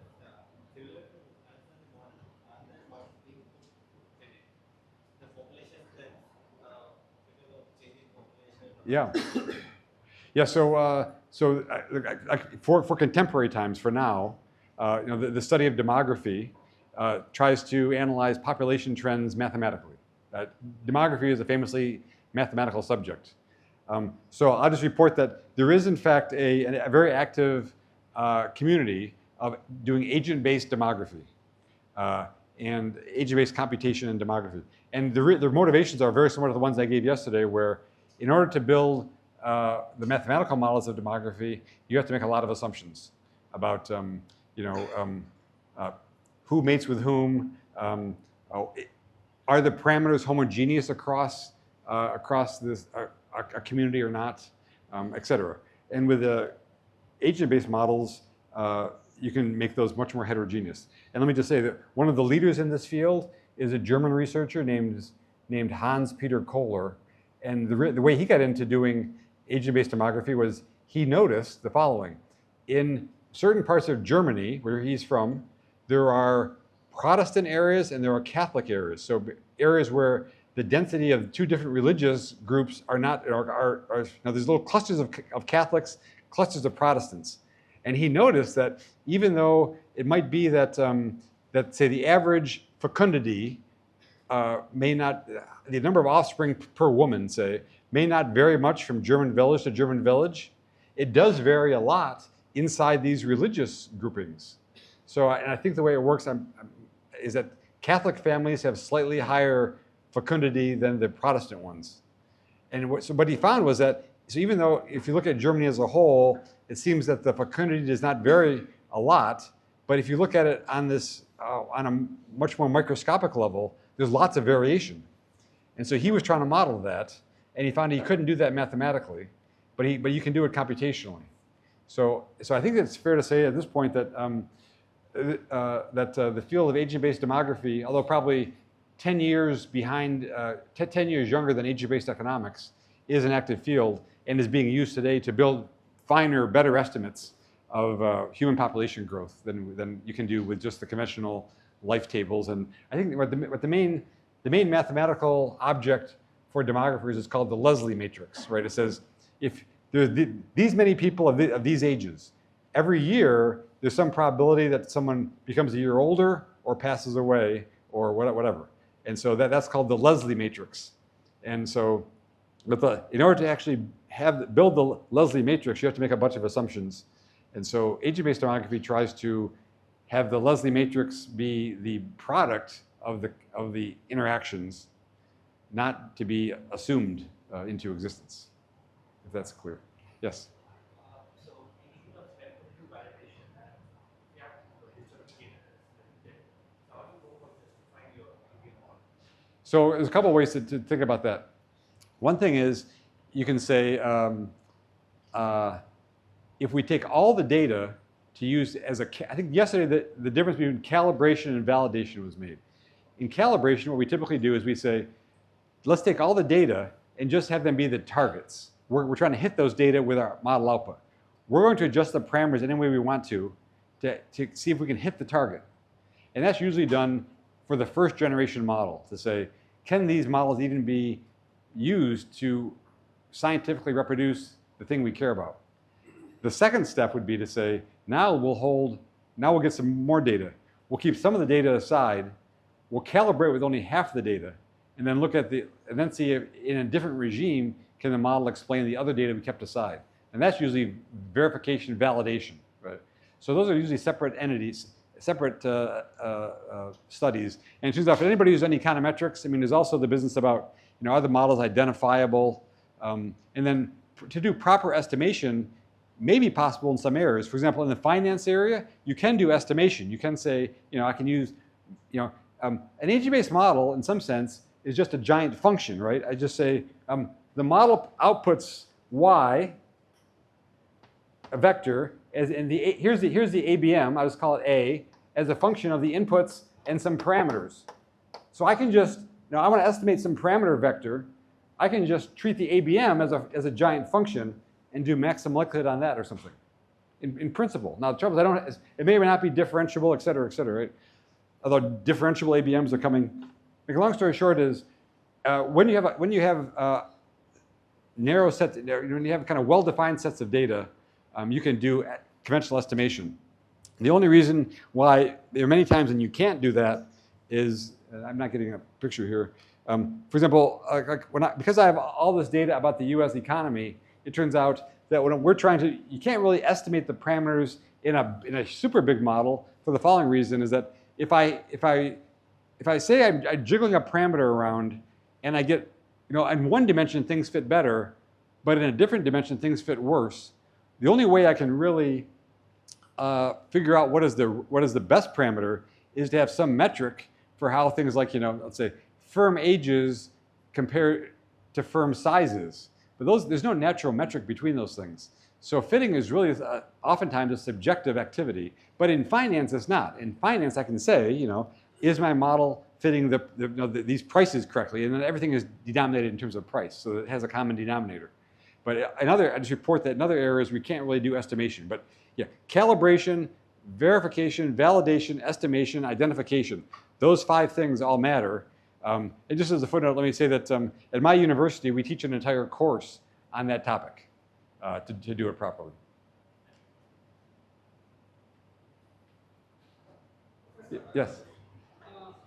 similar to Anasazi model, are there what being predict the population trends because of changing population?
Yeah. Yeah. So for contemporary times, for now, the study of demography tries to analyze population trends mathematically. Demography is a famously mathematical subject. So I'll just report that there is, in fact, a very active community of doing agent-based demography and agent-based computation and demography. And their motivations are very similar to the ones I gave yesterday, where in order to build the mathematical models of demography, you have to make a lot of assumptions about who mates with whom, are the parameters homogeneous across this a community or not, et cetera. And with the agent-based models, you can make those much more heterogeneous. And let me just say that one of the leaders in this field is a German researcher named Hans-Peter Kohler. And the way he got into doing agent-based demography was he noticed the following. In certain parts of Germany, where he's from, there are Protestant areas and there are Catholic areas. So areas where the density of two different religious groups are not, there's little clusters of Catholics, clusters of Protestants. And he noticed that even though it might be that, say, the average fecundity may not, the number of offspring per woman, say, may not vary much from German village to German village, it does vary a lot inside these religious groupings. So, and I think the way it works is that Catholic families have slightly higher fecundity than the Protestant ones. And what he found was that, so even though if you look at Germany as a whole, it seems that the fecundity does not vary a lot, but if you look at it on this, on a much more microscopic level, there's lots of variation. And so he was trying to model that, and he found he couldn't do that mathematically, but you can do it computationally. So I think it's fair to say at this point that the field of agent-based demography, although probably 10 years behind, 10 years younger than agent-based economics, is an active field and is being used today to build finer, better estimates of human population growth than you can do with just the conventional life tables. And I think what the main mathematical object for demographers is called the Leslie matrix, right? It says if there's these many people of these ages, every year there's some probability that someone becomes a year older or passes away or whatever. And so that's called the Leslie matrix. And so in order to actually build the Leslie matrix, you have to make a bunch of assumptions. And so agent-based demography tries to have the Leslie matrix be the product of the interactions, not to be assumed into existence, if that's clear. Yes?
So anything of speculative validation, you have to history how do you go about justifying your model?
So there's a couple of ways to think about that. One thing is you can say, if we take all the data to use as I think yesterday the difference between calibration and validation was made. In calibration, what we typically do is we say, let's take all the data and just have them be the targets. We're trying to hit those data with our model output. We're going to adjust the parameters any way we want to see if we can hit the target. And that's usually done for the first generation model to say, can these models even be used to scientifically reproduce the thing we care about? The second step would be to say, now we'll get some more data. We'll keep some of the data aside. We'll calibrate with only half the data, and then and then see if in a different regime can the model explain the other data we kept aside. And that's usually verification, validation, right? So those are usually separate entities, separate studies. And it turns out for anybody who's done econometrics, I mean, there's also the business about, are the models identifiable? And then to do proper estimation may be possible in some areas. For example, in the finance area, you can do estimation. You can say, I can use, an agent-based model in some sense is just a giant function, right? I just say the model outputs y, a vector, as in here's the ABM. I'll just call it A as a function of the inputs and some parameters. So I can just, I want to estimate some parameter vector. I can just treat the ABM as a giant function and do maximum likelihood on that or something, in principle. Now the trouble is it may or may not be differentiable, et cetera, right? Although differentiable ABMs are coming. Make a long story short is when you have narrow sets, when you have kind of well-defined sets of data, you can do conventional estimation. The only reason why there are many times when you can't do that is, I'm not getting a picture here. For example, because I have all this data about the U.S. economy, it turns out that when we're trying to, you can't really estimate the parameters in a super big model for the following reason: is that if I say I'm jiggling a parameter around and I get, in one dimension things fit better, but in a different dimension things fit worse, the only way I can really figure out what is the best parameter is to have some metric for how things like, let's say firm ages compare to firm sizes. But there's no natural metric between those things. So fitting is really oftentimes a subjective activity, but in finance it's not. In finance I can say, is my model fitting these prices correctly? And then everything is denominated in terms of price, so it has a common denominator. But I just report that in other areas we can't really do estimation. But yeah, calibration, verification, validation, estimation, identification. Those 5 things all matter. And just as a footnote, let me say that at my university we teach an entire course on that topic to do it properly. Yes?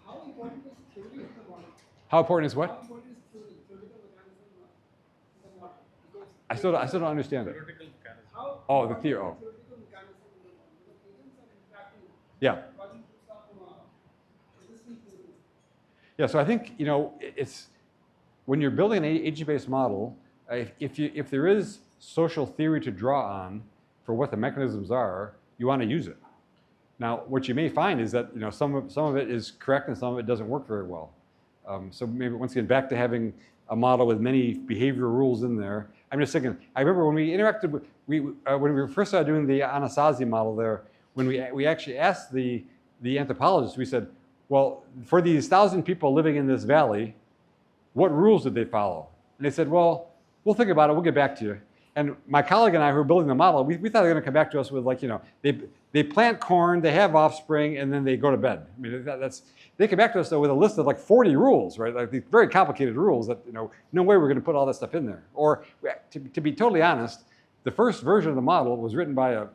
How important is theory in the model?
How important is
How
what?
important is theoretical mechanism in the model? Because
I still don't understand it.
Theoretical mechanism.
how
Oh, the
important
theory.
is
Oh.
theoretical mechanism in the model? Because agents are interacting,
Yeah.
causing some existing theories.
Yeah, so I think, it's when you're building an agent-based model, if there is social theory to draw on for what the mechanisms are, you want to use it. Now, what you may find is that some of it is correct and some of it doesn't work very well. So maybe once again, back to having a model with many behavioral rules in there. I'm just thinking, I remember when we interacted with, when we first started doing the Anasazi model there, when we actually asked the anthropologists, we said, well, for these 1,000 people living in this valley, what rules did they follow? And they said, well, we'll think about it, we'll get back to you. And my colleague and I who were building the model, we thought they were going to come back to us with they plant corn, they have offspring, and then they go to bed. I mean, they come back to us though with a list of like 40 rules, right? Like these very complicated rules that no way we're going to put all that stuff in there. Or to be totally honest, the first version of the model was written by a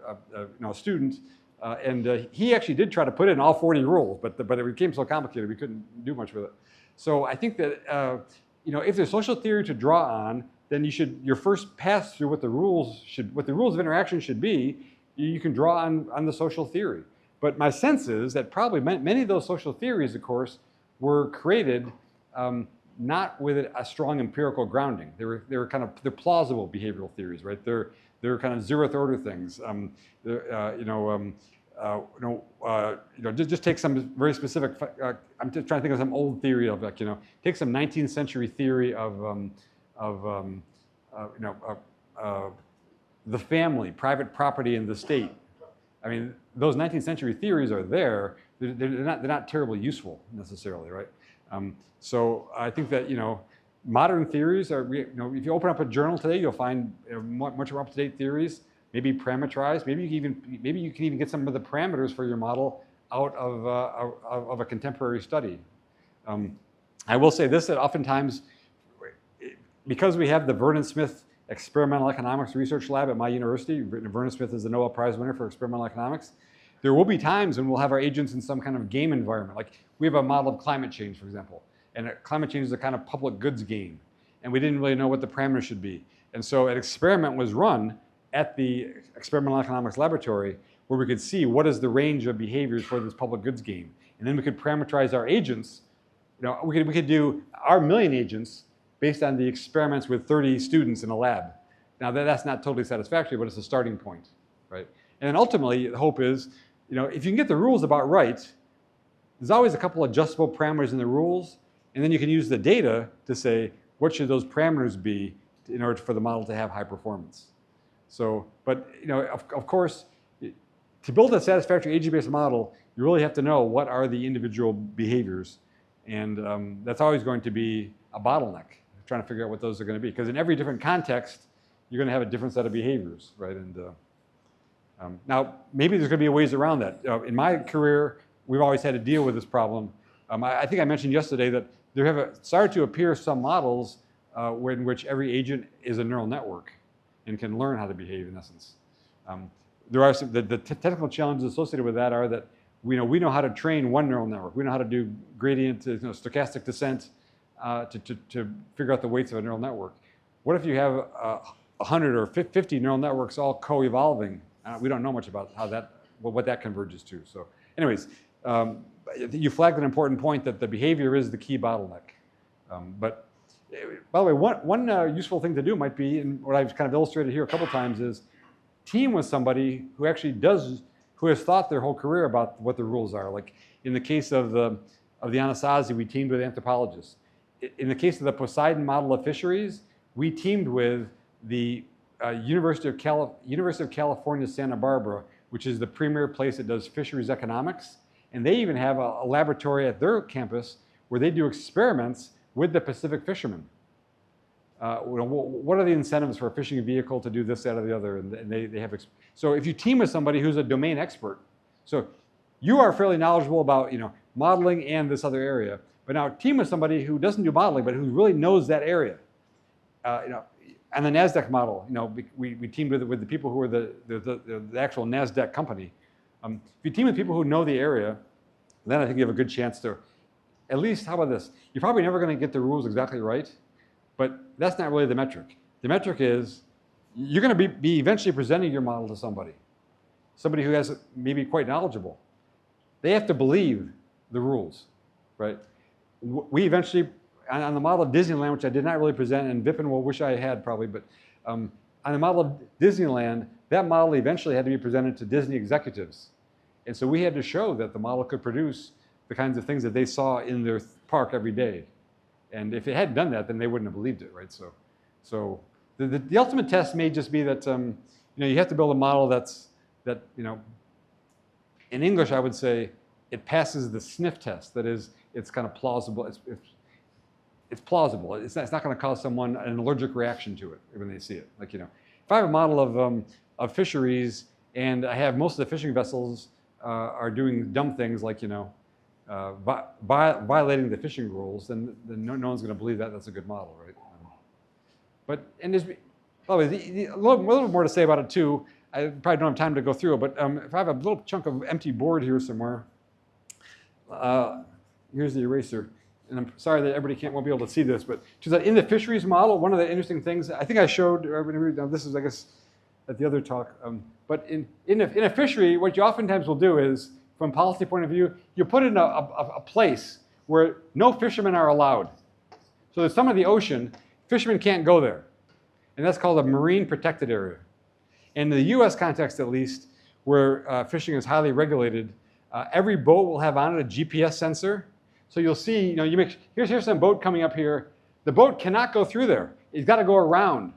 student, and he actually did try to put in all 40 rules, but it became so complicated we couldn't do much with it. So I think that if there's social theory to draw on, then your first pass through what the rules of interaction should be, you can draw on the social theory. But my sense is that probably many of those social theories, of course, were created not with a strong empirical grounding. They're plausible behavioral theories, right? They're kind of zeroth order things. Just take some very specific. I'm just trying to think of some old theory of take some 19th century theory of the family, private property, and the state. I mean, those 19th century theories are there. They're not terribly useful necessarily, right? So I think that modern theories are. If you open up a journal today, you'll find much more up-to-date theories. Maybe parameterized. Maybe you can even get some of the parameters for your model out of a contemporary study. I will say this: that oftentimes, because we have the Vernon Smith Experimental Economics Research Lab at my university, Vernon Smith is the Nobel Prize winner for experimental economics. There will be times when we'll have our agents in some kind of game environment. Like we have a model of climate change, for example, and climate change is a kind of public goods game, and we didn't really know what the parameters should be. And so an experiment was run at the Experimental Economics Laboratory where we could see what is the range of behaviors for this public goods game. And then we could parameterize our agents. We could do our million agents based on the experiments with 30 students in a lab. Now that's not totally satisfactory, but it's a starting point, right? And then ultimately, the hope is, if you can get the rules about right, there's always a couple adjustable parameters in the rules, and then you can use the data to say, what should those parameters be in order for the model to have high performance? So, but of course, to build a satisfactory agent-based model, you really have to know what are the individual behaviors, and that's always going to be a bottleneck, trying to figure out what those are going to be. Because in every different context, you're going to have a different set of behaviors, right? And now, maybe there's going to be ways around that. In my career, we've always had to deal with this problem. I think I mentioned yesterday that there have started to appear some models in which every agent is a neural network and can learn how to behave in essence. there are some, the technical challenges associated with that are that we know how to train one neural network. We know how to do gradient, stochastic descent to figure out the weights of a neural network. What if you have 100 or 50 neural networks all co-evolving? We don't know much about what that converges to. So anyways, you flagged an important point that the behavior is the key bottleneck. But by the way, one useful thing to do might be, and what I've kind of illustrated here a couple times, is team with somebody who actually who has thought their whole career about what the rules are. Like in the case of the Anasazi, we teamed with anthropologists. In the case of the Poseidon model of fisheries, we teamed with the University of California, Santa Barbara, which is the premier place that does fisheries economics. And they even have a laboratory at their campus where they do experiments with the Pacific fishermen. What are the incentives for a fishing vehicle to do this, that, or the other? And they have. So if you team with somebody who's a domain expert, so you are fairly knowledgeable about modeling and this other area, but now team with somebody who doesn't do modeling but who really knows that area. And the NASDAQ model, we teamed with the people who are the actual NASDAQ company. If you team with people who know the area, then I think you have a good chance to, at least, how about this? You're probably never going to get the rules exactly right, but that's not really the metric. The metric is you're going to be eventually presenting your model to somebody who has maybe quite knowledgeable. They have to believe the rules, right? We eventually, on the model of Disneyland, which I did not really present, and Vipin will wish I had probably, but on the model of Disneyland, that model eventually had to be presented to Disney executives. And so we had to show that the model could produce the kinds of things that they saw in their park every day. And if it hadn't done that, then they wouldn't have believed it, right? So the ultimate test may just be that you have to build a model that in English I would say it passes the sniff test. That is, it's kind of plausible. It's plausible. It's not going to cause someone an allergic reaction to it when they see it. Like if I have a model of fisheries and I have most of the fishing vessels are doing dumb things like violating the fishing rules, then no one's going to believe that that's a good model, right? There's a little more to say about it too. I probably don't have time to go through it, but if I have a little chunk of empty board here somewhere, here's the eraser. And I'm sorry that everybody won't be able to see this, but in the fisheries model, one of the interesting things I think I showed, this is I guess at the other talk, but in a fishery, what you oftentimes will do is, from a policy point of view, you put it in a place where no fishermen are allowed. So there's some of the ocean, fishermen can't go there. And that's called a marine protected area. In the US context at least, where fishing is highly regulated, every boat will have on it a GPS sensor. So you'll see, here's some boat coming up here. The boat cannot go through there. It's got to go around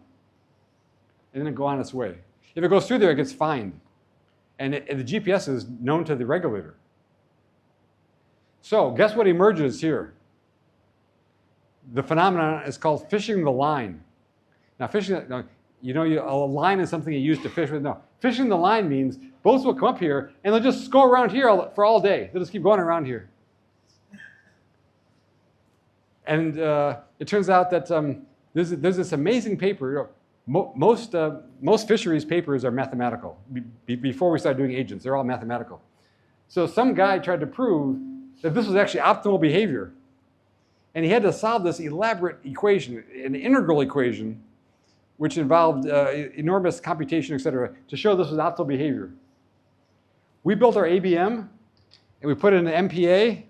and then go on its way. If it goes through there, it gets fined. And the GPS is known to the regulator. So guess what emerges here? The phenomenon is called fishing the line. Now a line is something you use to fish with. No, fishing the line means boats will come up here and they'll just go around here for all day. They'll just keep going around here. And it turns out that there's this amazing paper. Most fisheries papers are mathematical. Before we started doing agents, they're all mathematical. So some guy tried to prove that this was actually optimal behavior. And he had to solve this elaborate equation, an integral equation, which involved enormous computation, et cetera, to show this was optimal behavior. We built our ABM, and we put it in an MPA.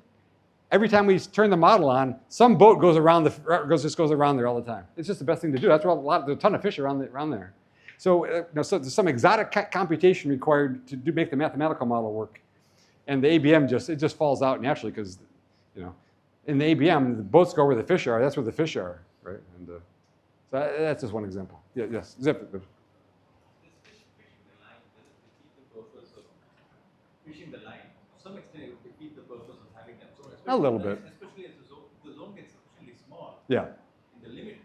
Every time we turn the model on, some boat goes around there all the time. It's just the best thing to do. That's why there's a ton of fish around there. So, so there's some exotic computation required to make the mathematical model work, and the ABM just falls out naturally because, in the ABM the boats go where the fish are. That's where the fish are, right? And so that's just one example. Yeah, yes, Zip.
This fishing the line, does it defeat the purpose of fishing the line? To some extent, it would defeat the purpose of having them. So
A little bit.
Especially as the zone gets sufficiently small.
Yeah.
In the limit.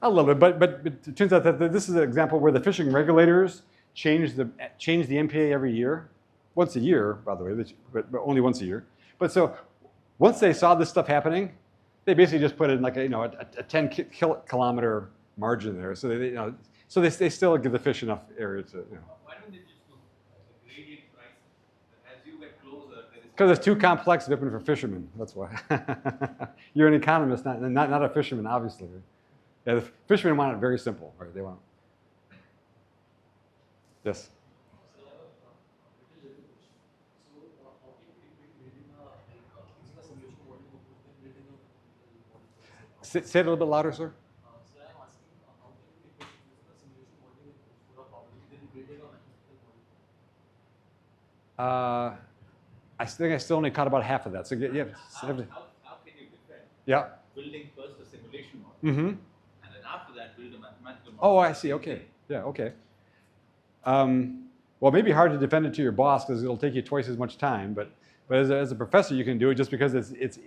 A little bit, but it turns out that this is an example where the fishing regulators change the MPA every year, once a year, by the way, but only once a year. But so once they saw this stuff happening, they basically just put in like a 10 kilometer margin there. So they still give the fish enough area to.
Why don't they just do
because it's too complex to open for fishermen. That's why. You're an economist, not a fisherman, obviously. Yeah, the fishermen want it very simple, right? They want. Yes. Say it a little bit louder, sir. I think I still only caught about half of that. So yeah.
How can you defend
Yeah.
building first a simulation model,
Mm-hmm.
and then after that build a mathematical model?
Oh, I see. Okay. Yeah. Okay. Well, it may be hard to defend it to your boss because it'll take you twice as much time. But as a professor, you can do it just because it's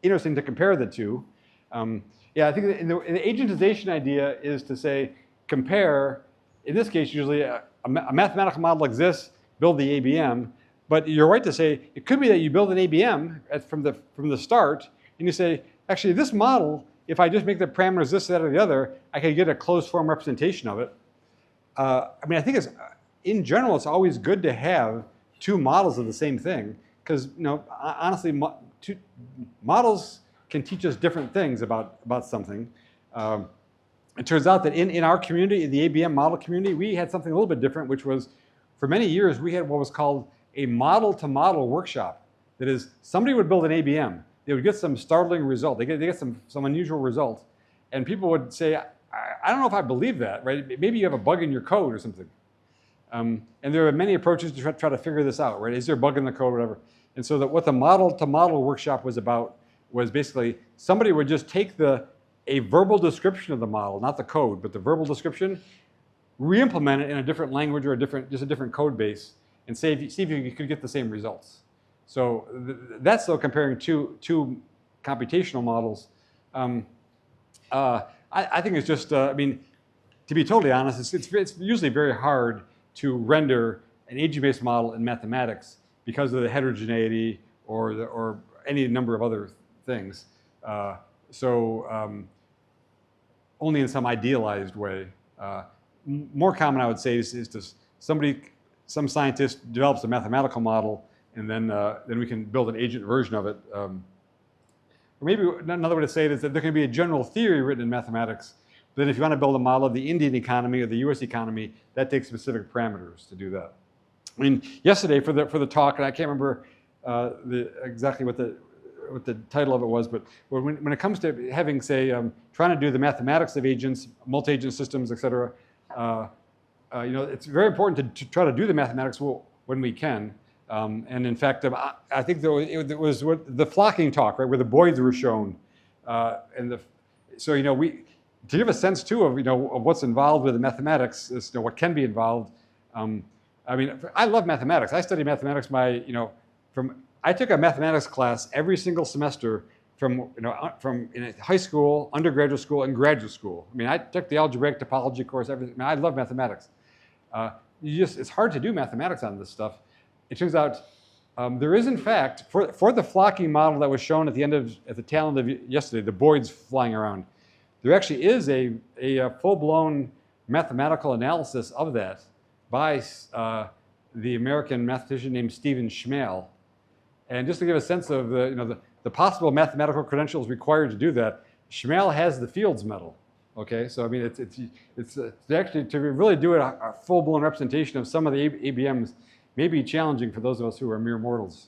interesting to compare the two. Yeah, I think in the agentization idea is to say compare. In this case, usually a mathematical model exists. Build the ABM. But you're right to say it could be that you build an ABM from the start, and you say, actually, this model, if I just make the parameters this, that, or the other, I can get a closed form representation of it. I mean, I think in general, it's always good to have two models of the same thing because, honestly, models can teach us different things about something. It turns out that in our community, in the ABM model community, we had something a little bit different, which was, for many years, we had what was called a model-to-model workshop. That is, somebody would build an ABM. They would get some startling result. They get some unusual result. And people would say, I don't know if I believe that, right? Maybe you have a bug in your code or something. And there are many approaches to try to figure this out, right? Is there a bug in the code, whatever? And so what the model-to-model workshop was about was basically somebody would just take a verbal description of the model, not the code, but the verbal description, re-implement it in a different language or just a different code base, and see if you could get the same results. So that's though comparing two computational models. I think it's just, I mean, to be totally honest, it's usually very hard to render an agent-based model in mathematics because of the heterogeneity or any number of other things. Only in some idealized way. More common, I would say, is to some scientist develops a mathematical model, and then we can build an agent version of it. Or maybe another way to say it is that there can be a general theory written in mathematics, but then if you want to build a model of the Indian economy or the US economy, that takes specific parameters to do that. I mean, yesterday for the talk, and I can't remember exactly what the title of it was, but when it comes to having, say, trying to do the mathematics of agents, multi-agent systems, et cetera, it's very important to try to do the mathematics when we can. And in fact, I think it was the flocking talk, right, where the Boyds were shown, to give a sense too of what's involved with the mathematics, is what can be involved. I mean, I love mathematics. I studied mathematics I took a mathematics class every single semester from high school, undergraduate school, and graduate school. I mean, I took the algebraic topology course. Everything. I love mathematics. It's hard to do mathematics on this stuff. It turns out there is, in fact, for the flocking model that was shown at the tail end of yesterday, the Boyds flying around, there actually is a full-blown mathematical analysis of that by the American mathematician named Stephen Schmale. And just to give a sense of the possible mathematical credentials required to do that, Schmale has the Fields Medal. Okay, so I mean, it's actually to really do a full-blown representation of some of the ABMs may be challenging for those of us who are mere mortals.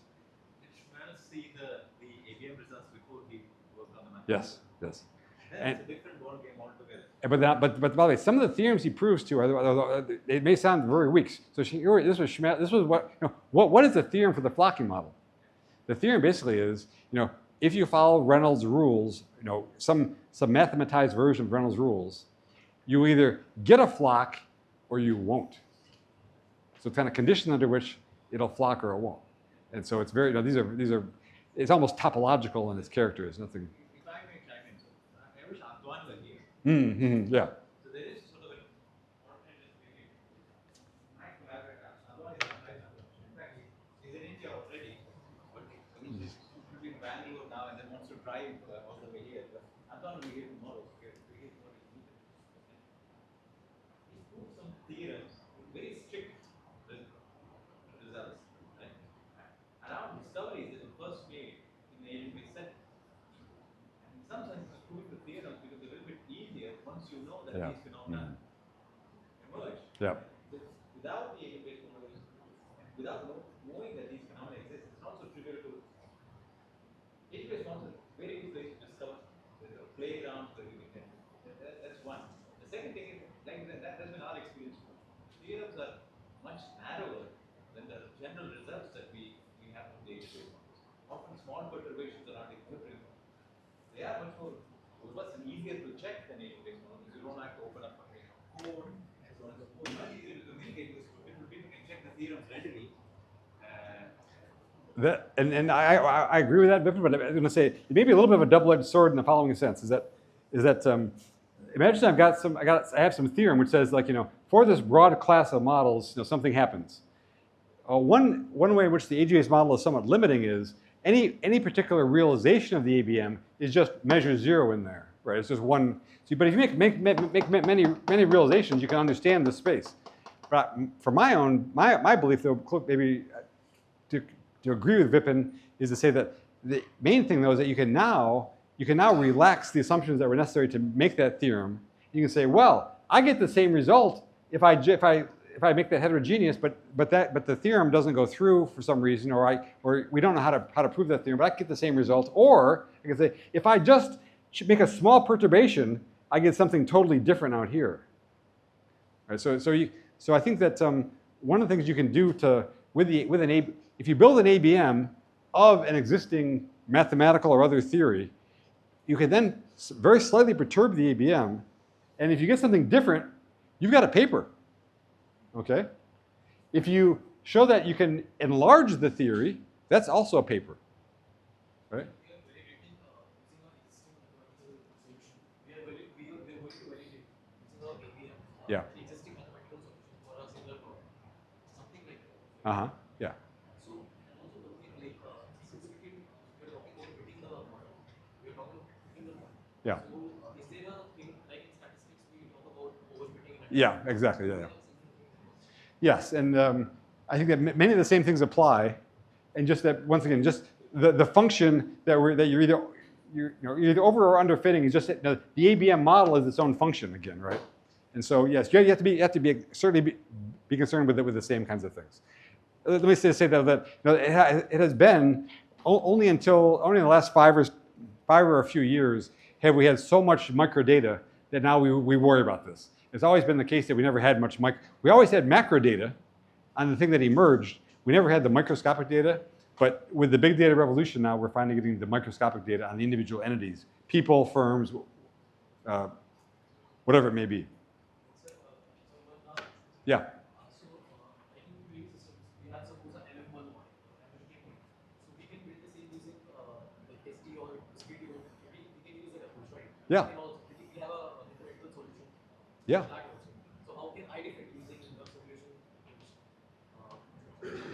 Did Schmale see the ABM results before he worked on the mathematics?
Yes.
Then it's a different ballgame altogether.
But by the way, some of the theorems he proves to they may sound very weak. So this was Schmale. This was what is the theorem for the flocking model? The theorem basically is, if you follow Reynolds' rules, some mathematized version of Reynolds' rules, you either get a flock or you won't. So it's kind of conditions under which it'll flock or it won't. And so it's very, it's almost topological in its characters. Nothing.
If I may chime in, I wish Antoine were here.
Mm-hmm, yeah.
So there is sort of an organization maybe. My collaborator, Antoine is in fact, he's in India already, but he's in Bangalore now and then wants to drive all the way here. But Antoine will be here tomorrow. He's proved some theorems, very strict results, right? And our discovery is that
Yeah.
these phenomena emerge.
Yeah.
Without the agent-based model, without knowing that these phenomena exist, it's not so trivial to. Agent-based model is a very good place to discover the playground where we can. That's one. The second thing is, like that's been our experience. Theorems are much narrower than the general results that we have from the agent-based models. Often small perturbations around equilibrium. They are much more robust and easier to check than agent-based models. You don't have to open up code and so on and so forth. Much easier to communicate with people can check the theorems readily.
And I agree with that, Vipin, but I'm going to say it may be a little bit of a double-edged sword in the following sense: is that imagine I have some theorem which says, like, for this broad class of models, something happens. One way in which the agent-based model is somewhat limiting is any particular realization of the ABM is just measure 0 in there, right? It's just one. But if you make many realizations, you can understand the space. But for my belief, though, maybe to agree with Vipin, is to say that the main thing, though, is that you can now relax the assumptions that were necessary to make that theorem. You can say, well, I get the same result if I make that heterogeneous, but the theorem doesn't go through for some reason, or we don't know how to prove that theorem, but I get the same result. Or I can say, if I just make a small perturbation, I get something totally different out here. Right, so I think that one of the things you can do if you build an ABM of an existing mathematical or other theory, you can then very slightly perturb the ABM, and if you get something different, you've got a paper. Okay? If you show that you can enlarge the theory, that's also a paper. Right? Yeah. Uh-huh. Yeah. Yeah. Yeah, exactly. Yeah. Yes, and I think that many of the same things apply, and just that once again, just the function that you're either over or under fitting is just the ABM model is its own function again, right? And so yes, you have to be certainly be concerned with the same kinds of things. Let me say though that it has been only in the last five or a few years have we had so much microdata that now we worry about this. It's always been the case that we never had much we always had macro data on the thing that emerged. We never had the microscopic data, but with the big data revolution now, we're finally getting the microscopic data on the individual entities, people, firms, whatever it may be. Yeah. Yeah. Yeah.
So how can I define using the simulation?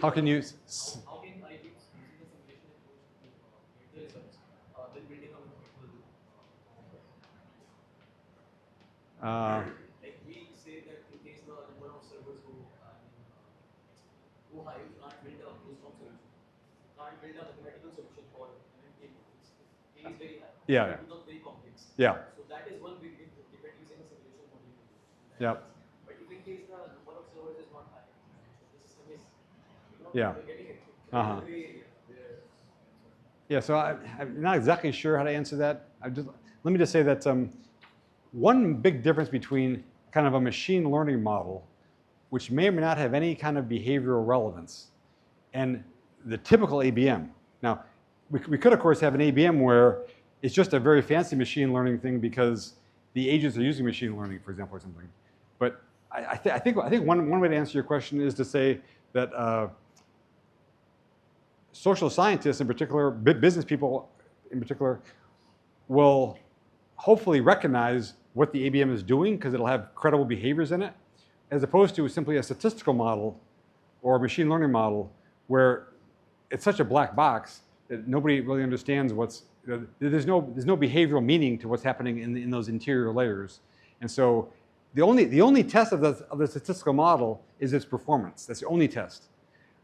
How can you?
How can I use using the simulation approach to get the results? Then building a mathematical. Like we say that in case the number of servers go high, you can't build a closed form solution. You can't build a mathematical solution for an A is very high.
Yeah.
It's not very complex.
Yeah.
So that is one big difference using a simulation model.
Yeah.
But if in case the number of servers is not high, the system is
Yeah.
getting it.
Uh-huh. Yeah, so I'm not exactly sure how to answer that. Let me just say that one big difference between kind of a machine learning model, which may or may not have any kind of behavioral relevance, and the typical ABM. Now, we could, of course, have an ABM where it's just a very fancy machine learning thing because the agents are using machine learning, for example, or something. But I think one way to answer your question is to say that social scientists in particular, business people in particular, will hopefully recognize what the ABM is doing because it'll have credible behaviors in it, as opposed to simply a statistical model or a machine learning model where it's such a black box that nobody really understands there's no behavioral meaning to what's happening in those interior layers. And so the only test of the statistical model is its performance. That's the only test.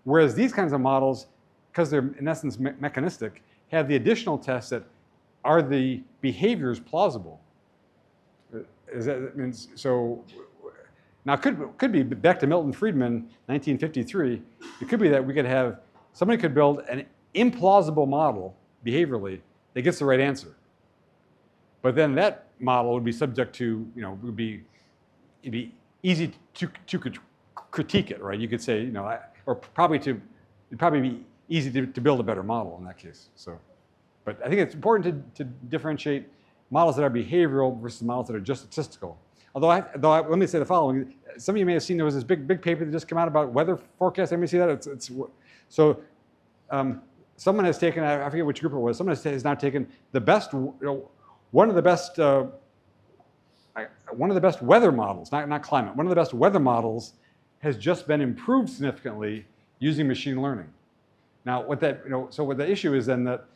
Whereas these kinds of models, because they're in essence mechanistic, have the additional tests that are the behaviors plausible. is that, I mean, so now could be back to Milton Friedman, 1953. It could be that we could have somebody could build an implausible model behaviorally that gets the right answer, but then that model would be subject to, you know, it'd be easy to critique it, right? You could say, you know, it'd probably be easy to build a better model in that case. So, but I think it's important to differentiate models that are behavioral versus models that are just statistical. Although let me say the following: some of you may have seen there was this big paper that just came out about weather forecast. Let me see that. So someone has taken, I forget which group it was. Someone has now taken the best, one of the best weather models, not climate. One of the best weather models has just been improved significantly using machine learning. Now, what the issue is then that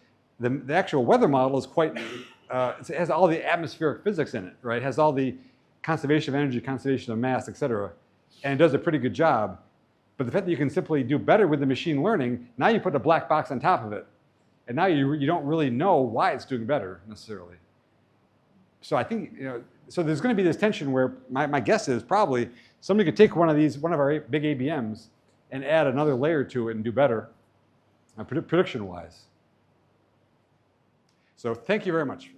the actual weather model is quite, it has all the atmospheric physics in it, right? It has all the conservation of energy, conservation of mass, et cetera, and it does a pretty good job. But the fact that you can simply do better with the machine learning, now you put a black box on top of it, and now you don't really know why it's doing better necessarily. So I think, you know, so there's going to be this tension where my guess is probably somebody could take one of our big ABMs and add another layer to it and do better, prediction-wise. So thank you very much.